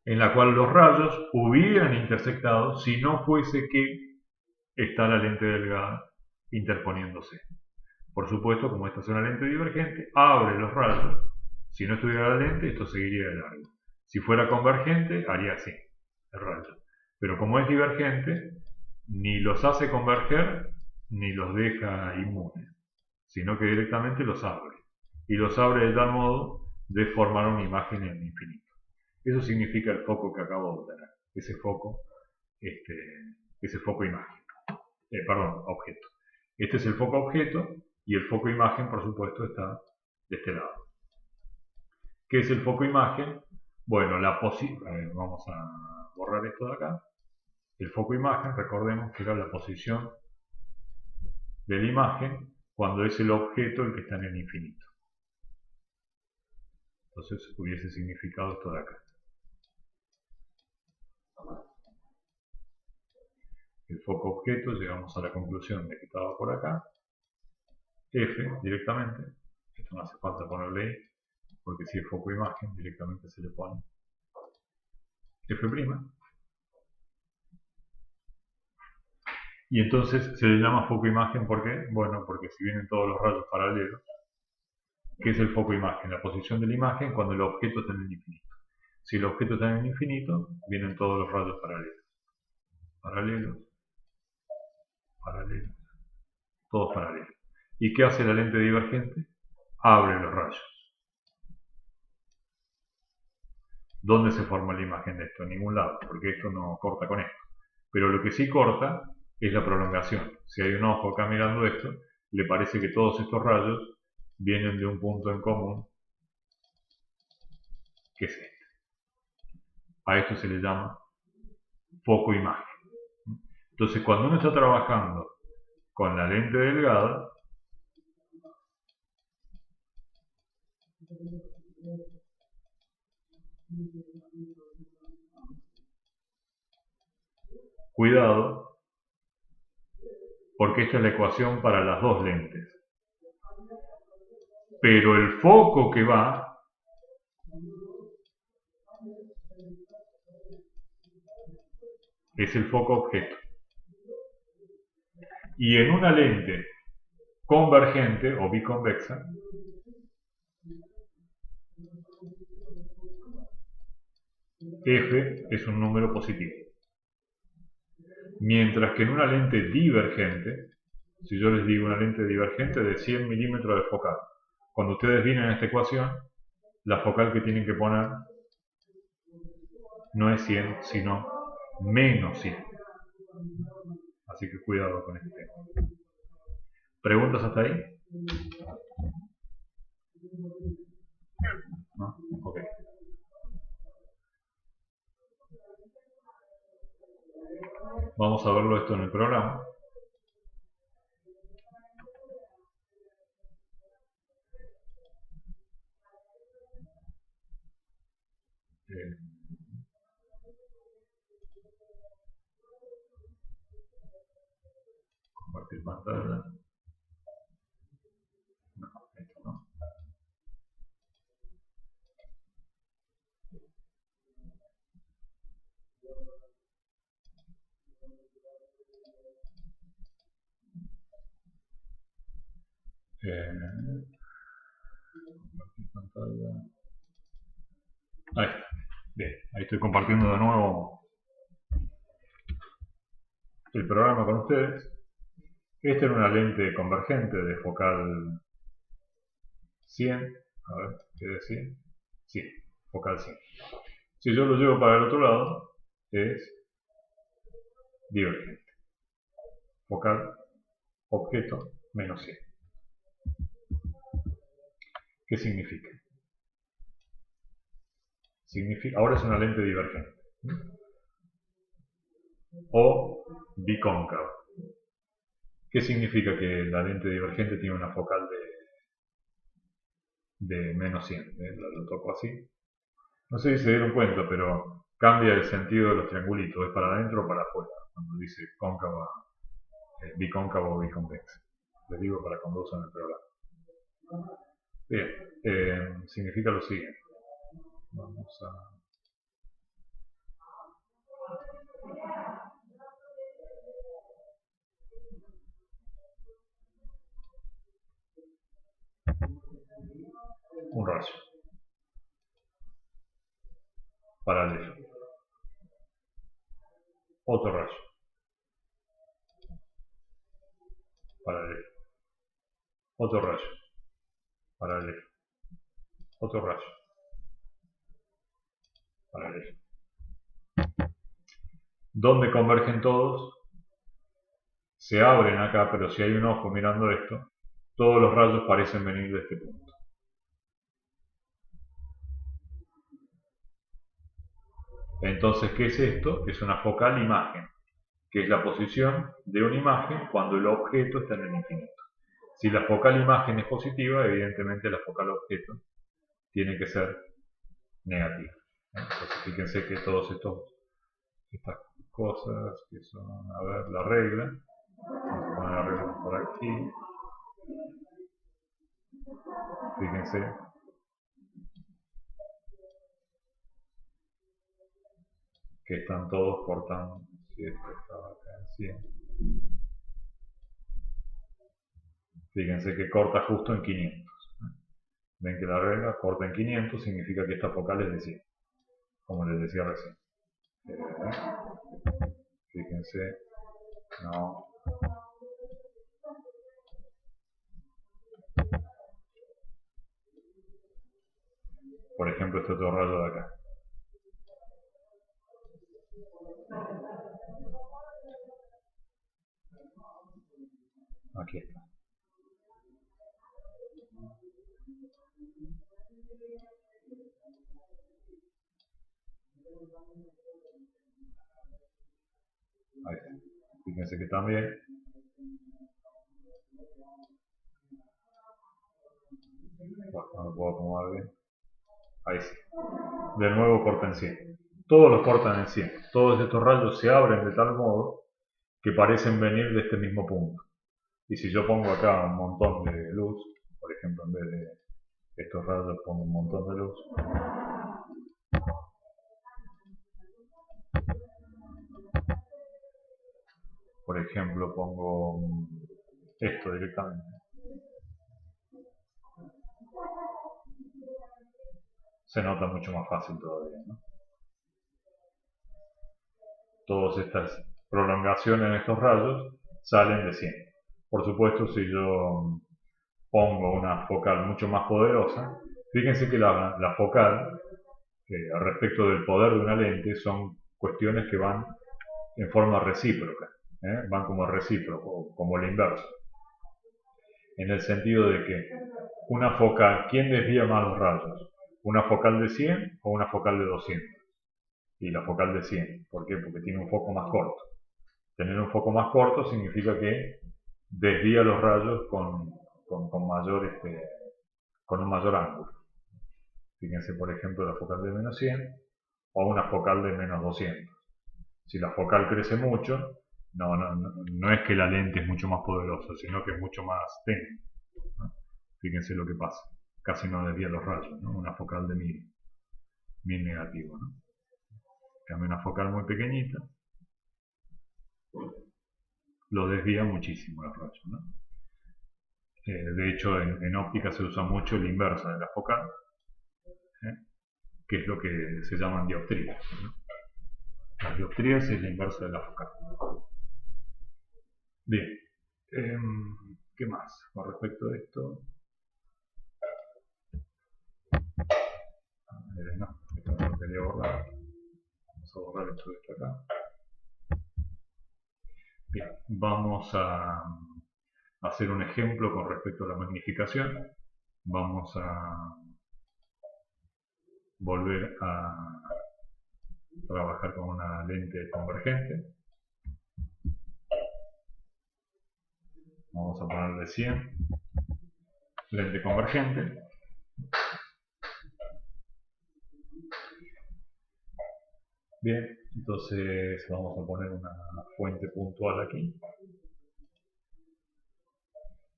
en la cual los rayos hubieran intersectado si no fuese que está la lente delgada interponiéndose. Por supuesto, como esta es una lente divergente, abre los rayos. Si no estuviera la lente, esto seguiría de largo. Si fuera convergente, haría así, el rayo. Pero como es divergente, ni los hace converger, ni los deja inmunes, sino que directamente los abre. Y los abre de tal modo de formar una imagen en el infinito. Eso significa el foco que acabo de obtener. Ese foco imagen. Perdón, objeto. Este es el foco objeto y el foco imagen, por supuesto, está de este lado. ¿Qué es el foco imagen? Bueno, vamos a borrar esto de acá. El foco imagen, recordemos que era la posición de la imagen cuando es el objeto el que está en el infinito. Entonces hubiese significado esto de acá. El foco objeto, llegamos a la conclusión de que estaba por acá. F directamente, esto no hace falta ponerle ahí, porque si es foco imagen directamente se le pone F'. Y entonces se le llama foco imagen, ¿por qué? Bueno, porque si vienen todos los rayos paralelos, ¿qué es el foco imagen? La posición de la imagen cuando el objeto está en el infinito. Si el objeto está en el infinito, vienen todos los rayos paralelos. Paralelos, paralelos, todos paralelos. ¿Y qué hace la lente divergente? Abre los rayos. ¿Dónde se forma la imagen de esto? En ningún lado, porque esto no corta con esto. Pero lo que sí corta es la prolongación. Si hay un ojo acá mirando esto, le parece que todos estos rayos vienen de un punto en común, que es este. A esto se le llama foco imagen. Entonces, cuando uno está trabajando con la lente delgada, cuidado, porque esta es la ecuación para las dos lentes. Pero el foco que va es el foco objeto. Y en una lente convergente o biconvexa, F es un número positivo. Mientras que en una lente divergente, si yo les digo una lente divergente de 100 milímetros de focal, cuando ustedes vienen a esta ecuación, la focal que tienen que poner no es 100, sino menos 100. Así que cuidado con este tema. ¿Preguntas hasta ahí? ¿No? Ok. Vamos a verlo esto en el programa. Compartir pantalla. No, esto no. Compartir pantalla. Ahí está. Bien, ahí estoy compartiendo de nuevo el programa con ustedes. Esta es una lente convergente de focal 100. A ver, ¿qué decir? Sí, focal 100. Si yo lo llevo para el otro lado, es divergente. Focal objeto menos 100. ¿Qué significa? Ahora es una lente divergente. O bicóncava. ¿Qué significa que la lente divergente tiene una focal de menos 100? Lo toco así. No sé si se dieron cuenta, pero cambia el sentido de los triangulitos. ¿Es para adentro o para afuera? Cuando dice cóncava, bicóncava o biconvexa. Les digo para cuando usan el programa. Bien, significa lo siguiente. Vamos a... un rayo paralelo, otro rayo paralelo, otro rayo paralelo, otro rayo paralelo. ¿Dónde convergen todos? Se abren acá, pero si hay un ojo mirando esto, todos los rayos parecen venir de este punto. Entonces, ¿qué es esto? Es una focal imagen, que es la posición de una imagen cuando el objeto está en el infinito. Si la focal imagen es positiva, evidentemente la focal objeto tiene que ser negativa. Entonces, fíjense que todas estas cosas que son, a ver, la regla, vamos a poner la regla por aquí, fíjense que están todos cortando. Si esto estaba acá en 100, fíjense que corta justo en 500. Ven que la regla corta en 500, significa que esta focal es de 100, como les decía recién. Fíjense, no. Por ejemplo, este otro rayo de acá. Aquí está. Ahí está. Fíjense que también no lo puedo acomodar bien. Ahí sí. De nuevo corta en 100. Todos los cortan en 100. Todos estos rayos se abren de tal modo que parecen venir de este mismo punto. Y si yo pongo acá un montón de luz, por ejemplo, en vez de estos rayos pongo un montón de luz, por ejemplo pongo esto directamente, se nota mucho más fácil todavía, ¿no? Todas estas prolongaciones en estos rayos salen de 100. Por supuesto, si yo pongo una focal mucho más poderosa, fíjense que la focal, respecto del poder de una lente, son cuestiones que van en forma recíproca, van como recíproco, como el inverso, en el sentido de que una focal, ¿quién desvía más los rayos? ¿Una focal de 100 o una focal de 200? Y la focal de 100, ¿por qué? Porque tiene un foco más corto. Tener un foco más corto significa que desvía los rayos con mayor, con un mayor ángulo. Fíjense, por ejemplo, la focal de menos 100 o una focal de menos 200. Si la focal crece mucho, no es que la lente es mucho más poderosa, sino que es mucho más tenue, ¿no? Fíjense lo que pasa. Casi no desvía los rayos, ¿no? Una focal de 1000 negativo, ¿no? Cambia una focal muy pequeñita, lo desvía muchísimo los rayos, ¿no? De hecho, en óptica se usa mucho el inverso de la focal, ¿eh? Que es lo que se llaman dioptrías, ¿no? Las dioptrías es la inversa de la focal. Bien, ¿qué más con respecto a esto? No, esto no lo quería borrar. Vamos a borrar esto de acá. Bien, vamos a hacer un ejemplo con respecto a la magnificación. Vamos a volver a trabajar con una lente convergente. Vamos a ponerle 100, lente convergente. Bien, entonces vamos a poner una fuente puntual aquí.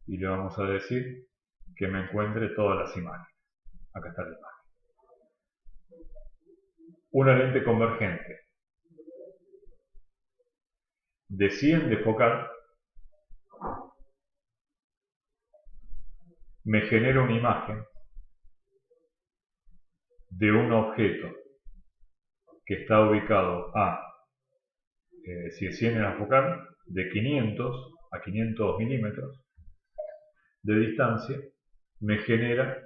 Y le vamos a decir que me encuentre todas las imágenes. Acá está la imagen. Una lente convergente de 100 de focal me genera una imagen de un objeto que está ubicado a, si es 100 en la focal, de 500 a 500 milímetros de distancia, me genera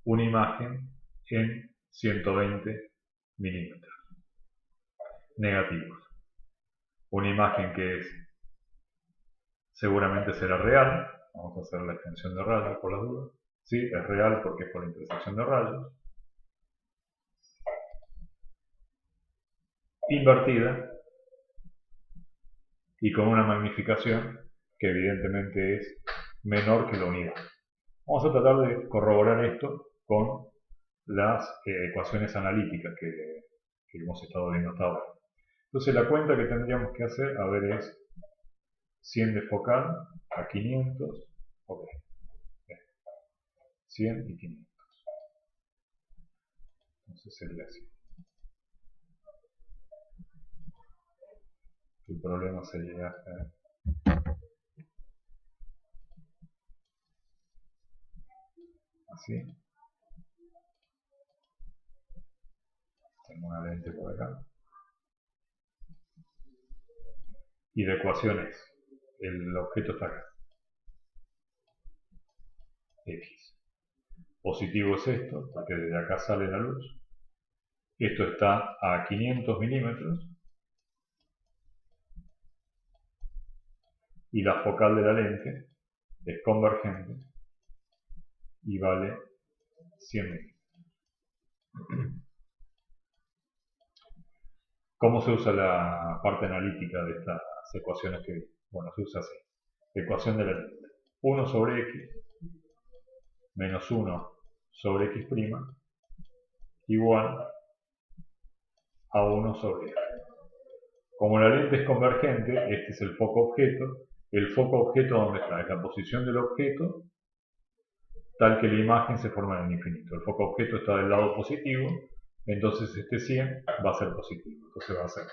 una imagen en 120 milímetros negativos. Una imagen que seguramente será real. Vamos a hacer la extensión de rayos por las dudas. Sí, es real porque es por la intersección de rayos. Invertida y con una magnificación que evidentemente es menor que la unidad. Vamos a tratar de corroborar esto con las ecuaciones analíticas que hemos estado viendo hasta ahora. Entonces la cuenta que tendríamos que hacer, a ver, es 100 de focal a 500, ok, 100 y 500. Entonces sería así. El problema sería así. Tengo una lente por acá. Y la ecuación es, el objeto está acá, X. Positivo es esto, porque desde acá sale la luz. Esto está a 500 milímetros. Y la focal de la lente es convergente y vale 100 milímetros. ¿Cómo se usa la parte analítica de estas ecuaciones que bueno, se usa así? Ecuación de la lente. 1 sobre x menos 1 sobre x' igual a 1 sobre x. Como la lente es convergente, este es el foco objeto. El foco objeto, ¿dónde está? Es la posición del objeto, tal que la imagen se forma en el infinito. El foco objeto está del lado positivo, entonces este 100 va a ser positivo. Entonces va a ser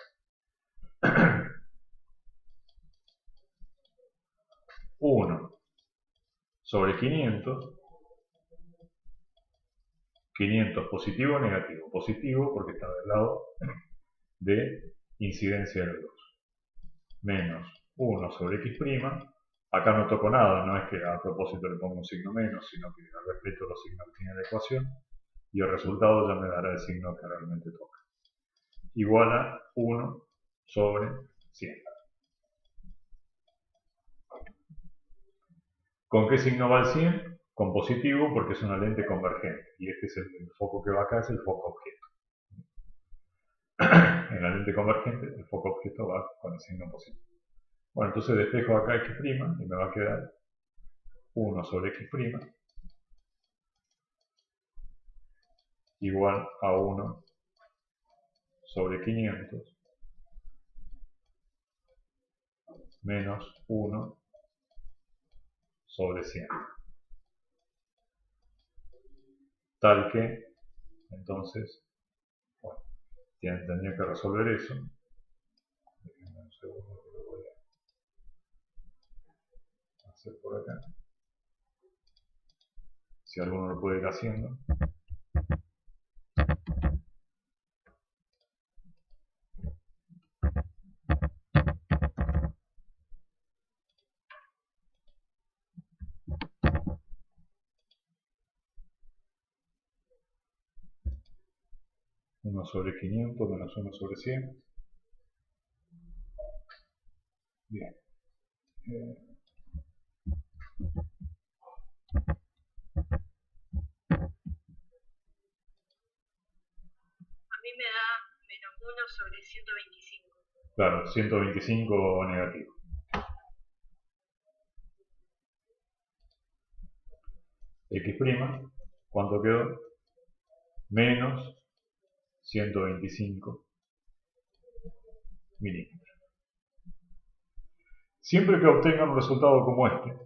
1 sobre 500, 500 positivo o negativo. Positivo porque está del lado de incidencia de luz. Menos 1 sobre x'. Acá no toco nada, no es que a propósito le pongo un signo menos, sino que respeto los signos que tiene la ecuación y el resultado ya me dará el signo que realmente toca. Igual a 1 sobre 100. ¿Con qué signo va el 100? Con positivo porque es una lente convergente y este es el foco que va acá, es el foco objeto. En la lente convergente el foco objeto va con el signo positivo. Bueno, entonces despejo acá x' y me va a quedar 1 sobre x' igual a 1 sobre 500 menos 1 sobre 100. Tal que, entonces, bueno, tendría que resolver eso. Déjenme un segundo que lo voy a hacer por acá. Si alguno lo puede ir haciendo. Uno sobre 500 menos 1 sobre 100. Bien. A mí me da menos 1 sobre 125. Claro, 125 negativo. X', ¿cuánto quedó? Menos 125 milímetros. Siempre que obtengan un resultado como este,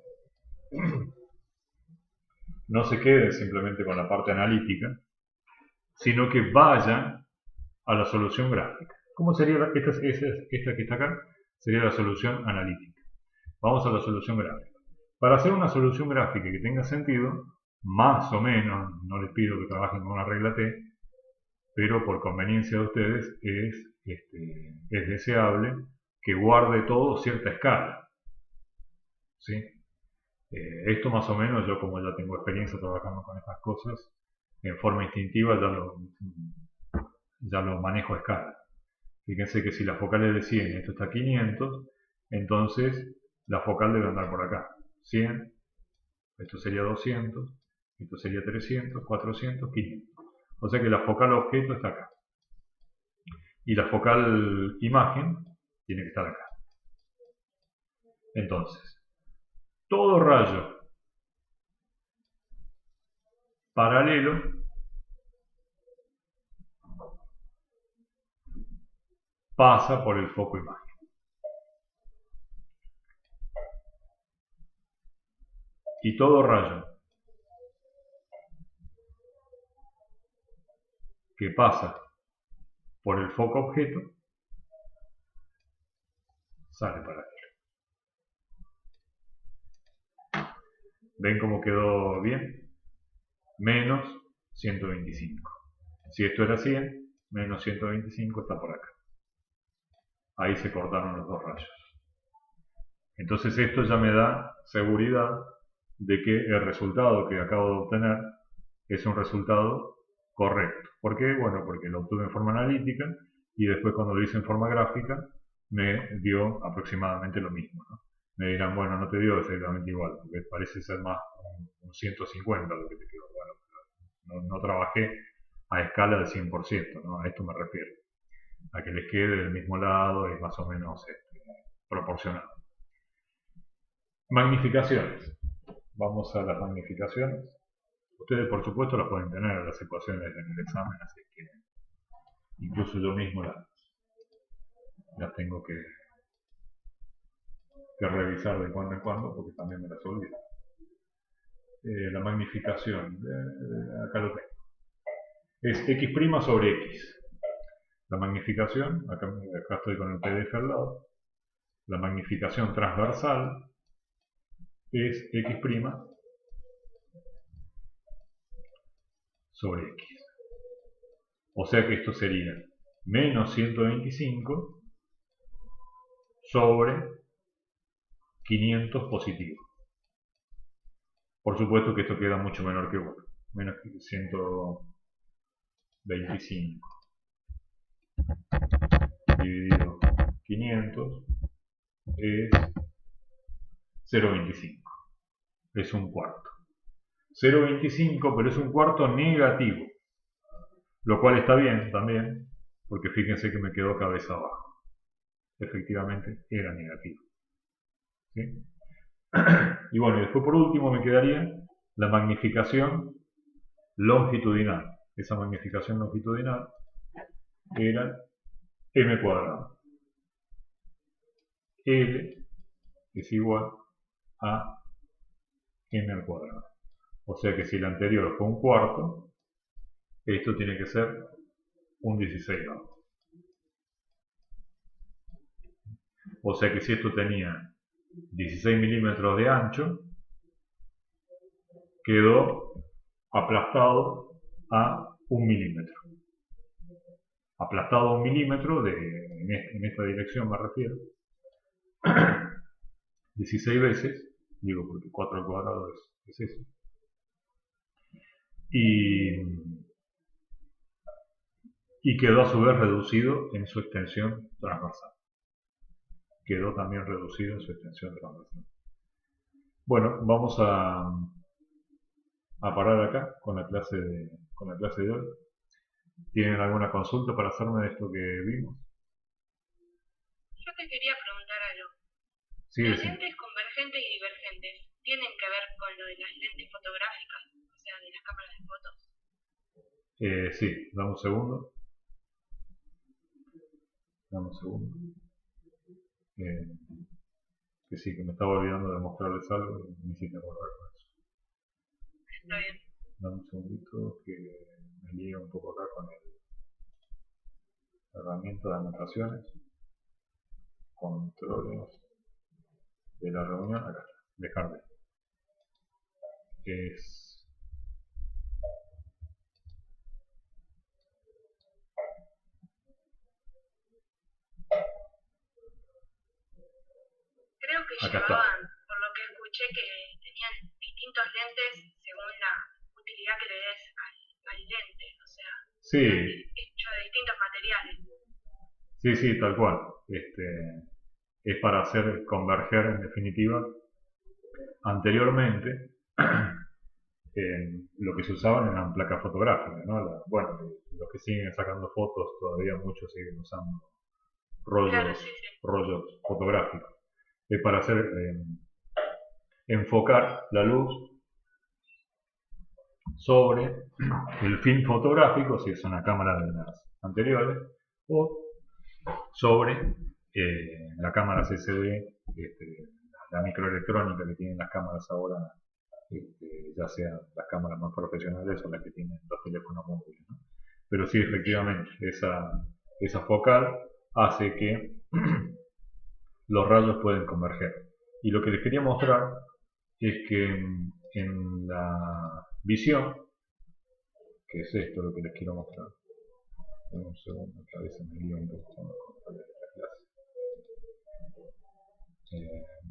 no se queden simplemente con la parte analítica, sino que vayan a la solución gráfica. ¿Cómo sería esta que está acá? Sería la solución analítica. Vamos a la solución gráfica. Para hacer una solución gráfica que tenga sentido, más o menos, no les pido que trabajen con una regla T, pero por conveniencia de ustedes es deseable que guarde todo cierta escala. ¿Sí? Esto más o menos, yo como ya tengo experiencia trabajando con estas cosas, en forma instintiva ya lo manejo a escala. Fíjense que si la focal es de 100 y esto está a 500, entonces la focal debe andar por acá. 100, esto sería 200, esto sería 300, 400, 500. O sea que la focal objeto está acá. Y la focal imagen tiene que estar acá. Entonces, todo rayo paralelo pasa por el foco imagen. Y todo rayo que pasa por el foco objeto sale paralelo. ¿Ven cómo quedó bien? Menos 125. Si esto era 100, menos 125 está por acá. Ahí se cortaron los dos rayos. Entonces esto ya me da seguridad de que el resultado que acabo de obtener es un resultado correcto. ¿Por qué? Bueno, porque lo obtuve en forma analítica y después cuando lo hice en forma gráfica me dio aproximadamente lo mismo, ¿no? Me dirán, bueno, no te dio exactamente igual, porque parece ser más un 150 lo que te quedó. Bueno, no trabajé a escala del 100%, ¿no? A esto me refiero. A que les quede del mismo lado y más o menos proporcionado. Magnificaciones. Vamos a las magnificaciones. Ustedes, por supuesto, las pueden tener las ecuaciones en el examen, así que incluso yo mismo las tengo que revisar de cuando en cuando, porque también me las olvido. La magnificación, acá lo tengo. Es x' sobre x. La magnificación, acá estoy con el PDF al lado. La magnificación transversal es x' sobre x. O sea que esto sería menos 125 sobre 500 positivo. Por supuesto que esto queda mucho menor que 1. Menos 125 dividido 500 es 0,25. Es un cuarto. 0,25, pero es un cuarto negativo. Lo cual está bien también, porque fíjense que me quedó cabeza abajo. Efectivamente era negativo. ¿sí? Y bueno, y después por último me quedaría la magnificación longitudinal. Esa magnificación longitudinal era m cuadrado. L es igual a m al cuadrado. O sea que si el anterior fue un cuarto, esto tiene que ser un 16. O sea que si esto tenía 16 milímetros de ancho, quedó aplastado a 1 milímetro. Aplastado a 1 milímetro, en esta dirección me refiero, 16 veces, digo porque 4 al cuadrado es eso. Y quedó a su vez reducido en su extensión transversal. Quedó también reducido en su extensión transversal. Bueno, vamos a parar acá con la clase de hoy. ¿Tienen alguna consulta para hacerme de esto que vimos? Yo te quería preguntar algo. Sí, ¿Las decime. lentes convergentes y divergentes tienen que ver con lo de las lentes fotográficas, o sea, de las cámaras de fotos? Sí, dame un segundo. Dame un segundo. Que sí, que me estaba olvidando de mostrarles algo y me hiciste acordar con eso. Está bien. Dame un segundito que me lié un poco acá con la herramienta de anotaciones. Controles de la reunión. Acá está. Dejar de. Es Creo que acá está. llevaban, por lo que escuché, que tenían distintos lentes según la utilidad que le des al lente, o sea, Sí, hecho de distintos materiales. sí, tal cual. Es para hacer converger, en definitiva. Anteriormente, lo que se usaban eran placas fotográficas, ¿no? Bueno, los que siguen sacando fotos, todavía muchos siguen usando Claro, rollos, sí, sí. rollos fotográficos. Es para hacer enfocar la luz sobre el film fotográfico, si es una cámara de las anteriores, o sobre la cámara CCD, la microelectrónica que tienen las cámaras ahora, ya sean las cámaras más profesionales o las que tienen los teléfonos móviles, ¿no? Pero sí, efectivamente, esa focal hace que los rayos pueden converger. Y lo que les quería mostrar es que en la visión, que es esto lo que les quiero mostrar, un segundo, que a veces me lío un poco con los controles de la clase.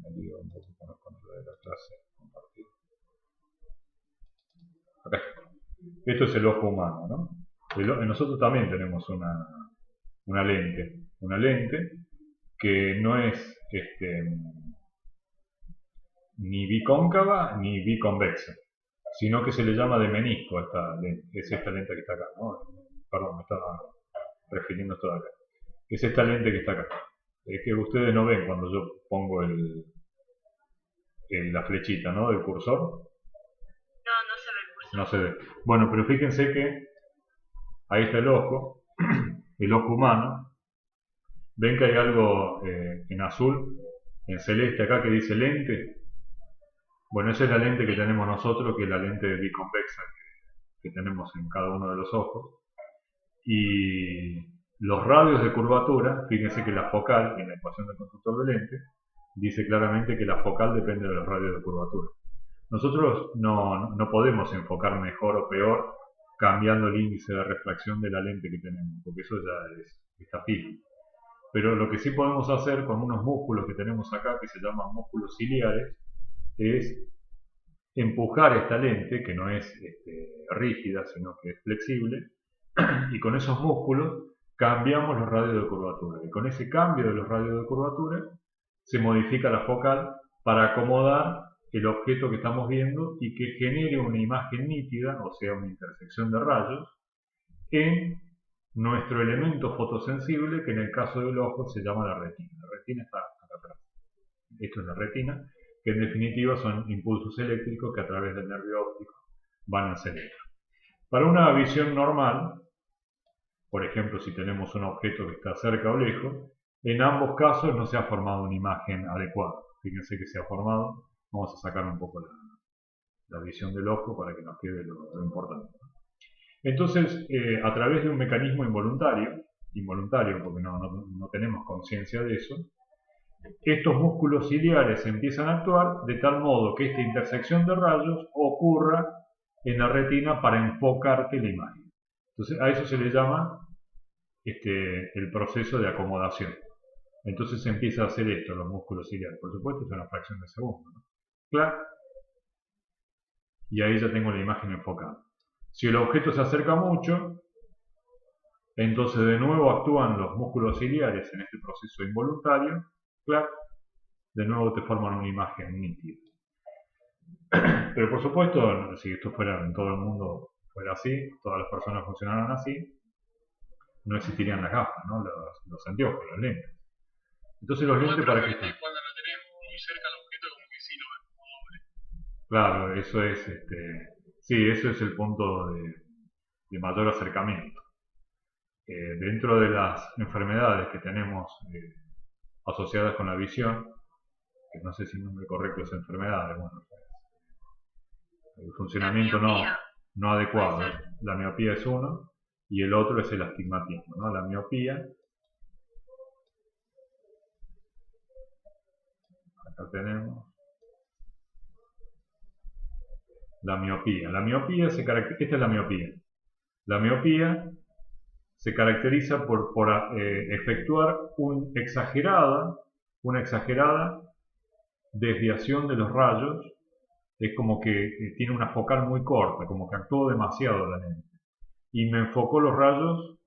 Me lío un poco con los controles de la clase. Compartir. Acá está. Esto es el ojo humano, ¿no? Nosotros también tenemos una lente que no es ni bicóncava ni biconvexa, sino que se le llama de menisco a esta lente. Es esta lente que está acá, ¿no? Perdón, me estaba refiriendo a esto de acá. Es esta lente que está acá. Es que ustedes no ven cuando yo pongo la flechita, ¿no? Del cursor. No se ve el cursor. No se ve. Bueno, pero fíjense que ahí está el ojo humano. Ven que hay algo en azul, en celeste acá que dice lente. Bueno, esa es la lente que tenemos nosotros, que es la lente biconvexa que tenemos en cada uno de los ojos. Y los radios de curvatura, fíjense que la focal, en la ecuación del constructor de lente, dice claramente que la focal depende de los radios de curvatura. Nosotros no podemos enfocar mejor o peor cambiando el índice de refracción de la lente que tenemos, porque eso ya está fijo. Pero lo que sí podemos hacer con unos músculos que tenemos acá, que se llaman músculos ciliares, es empujar esta lente, que no es rígida, sino que es flexible, y con esos músculos cambiamos los radios de curvatura. Y con ese cambio de los radios de curvatura se modifica la focal para acomodar el objeto que estamos viendo y que genere una imagen nítida, o sea, una intersección de rayos, en nuestro elemento fotosensible, que en el caso del ojo se llama la retina. La retina está acá atrás. esto es la retina, que en definitiva son impulsos eléctricos que a través del nervio óptico van al cerebro. Para una visión normal, por ejemplo, si tenemos un objeto que está cerca o lejos, en ambos casos no se ha formado una imagen adecuada. Fíjense que se ha formado, vamos a sacar un poco la visión del ojo para que nos quede lo importante. Entonces, a través de un mecanismo involuntario porque no tenemos conciencia de eso, estos músculos ciliares empiezan a actuar de tal modo que esta intersección de rayos ocurra en la retina para enfocarte la imagen. Entonces, a eso se le llama el proceso de acomodación. Entonces se empieza a hacer esto, los músculos ciliares. Por supuesto, es una fracción de segundo, ¿no? Clac. Y ahí ya tengo la imagen enfocada. Si el objeto se acerca mucho, entonces de nuevo actúan los músculos ciliares en este proceso involuntario. Clac. De nuevo te forman una imagen nítida. Pero por supuesto, si esto fuera en todo el mundo fuera así, todas las personas funcionaran así, no existirían las gafas, ¿no? Los anteojos, los lentes. Entonces los lentes para qué están. Cuando lo tenemos muy cerca al objeto, como que sí lo ves como doble. Claro, eso es, sí, eso es el punto de mayor acercamiento. Dentro de las enfermedades que tenemos asociadas con la visión, que no sé si el nombre correcto es enfermedades, bueno, el funcionamiento no adecuado. La miopía es uno y el otro es el astigmatismo, ¿no? La miopía, acá tenemos la miopía. La miopía se caracteriza, esta es la miopía. La miopía se caracteriza por efectuar una exagerada desviación de los rayos. Es como que tiene una focal muy corta, como que actuó demasiado la lente. Y me enfocó los rayos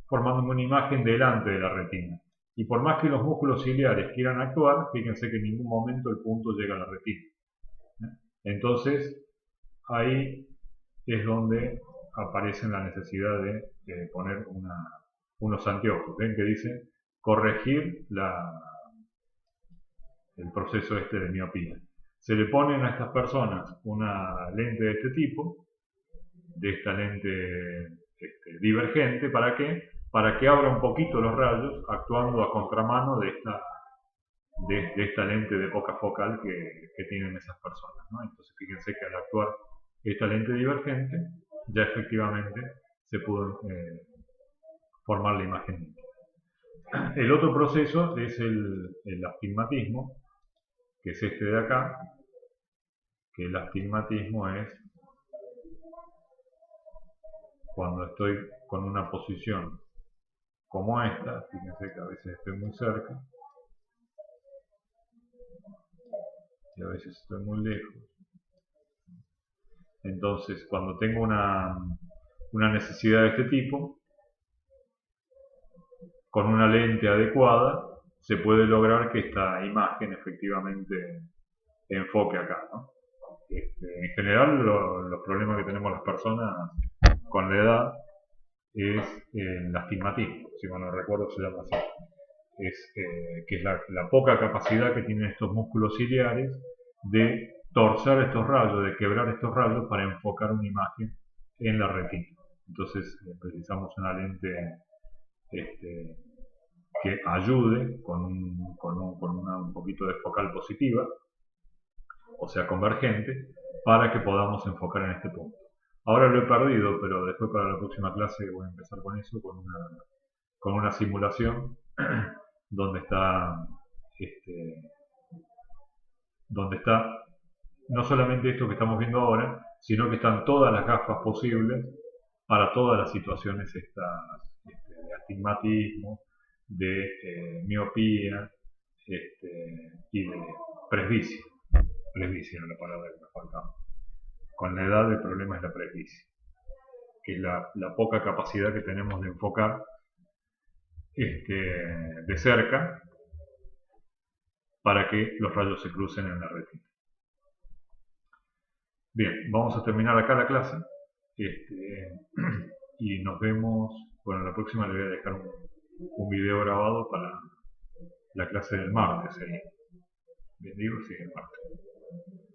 formándome una imagen delante de la retina. Y por más que los músculos ciliares quieran actuar, fíjense que en ningún momento el punto llega a la retina. Entonces, ahí es donde aparece la necesidad de poner unos anteojos. ¿Ven que dice corregir el proceso de miopía? Se le ponen a estas personas una lente de este tipo, de esta lente divergente, ¿para qué? Para que abra un poquito los rayos, actuando a contramano de esta lente de poca focal que tienen esas personas, ¿no? Entonces fíjense que al actuar esta lente divergente, ya efectivamente se pudo formar la imagen. El otro proceso es el astigmatismo, que es este de acá, que el astigmatismo es cuando estoy con una posición como esta, fíjense que a veces estoy muy cerca y a veces estoy muy lejos. Entonces, cuando tengo una necesidad de este tipo, con una lente adecuada, se puede lograr que esta imagen efectivamente enfoque acá, ¿no? En general, los problemas que tenemos las personas con la edad es el astigmatismo, si mal no recuerdo se llama así. Que es la poca capacidad que tienen estos músculos ciliares de torcer estos rayos, de quebrar estos rayos para enfocar una imagen en la retina. Entonces precisamos una lente que ayude con un poquito de focal positiva, o sea convergente, para que podamos enfocar en este punto. Ahora lo he perdido, pero después para la próxima clase voy a empezar con eso, con una simulación donde está no solamente esto que estamos viendo ahora, sino que están todas las gafas posibles para todas las situaciones de astigmatismo, de miopía y de presbicia. Presbicia era la palabra que me faltaba. Con la edad el problema es la presbicia, que es la poca capacidad que tenemos de enfocar de cerca para que los rayos se crucen en la retina. Bien, vamos a terminar acá la clase y nos vemos, bueno, la próxima le voy a dejar un video grabado para la clase del martes. Bien, digo, sí, en Marte.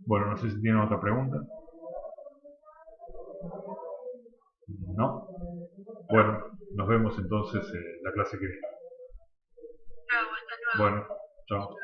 Bueno, no sé si tienen otra pregunta. ¿No? Bueno, nos vemos entonces en la clase que viene. Chao, hasta luego. Bueno, chao.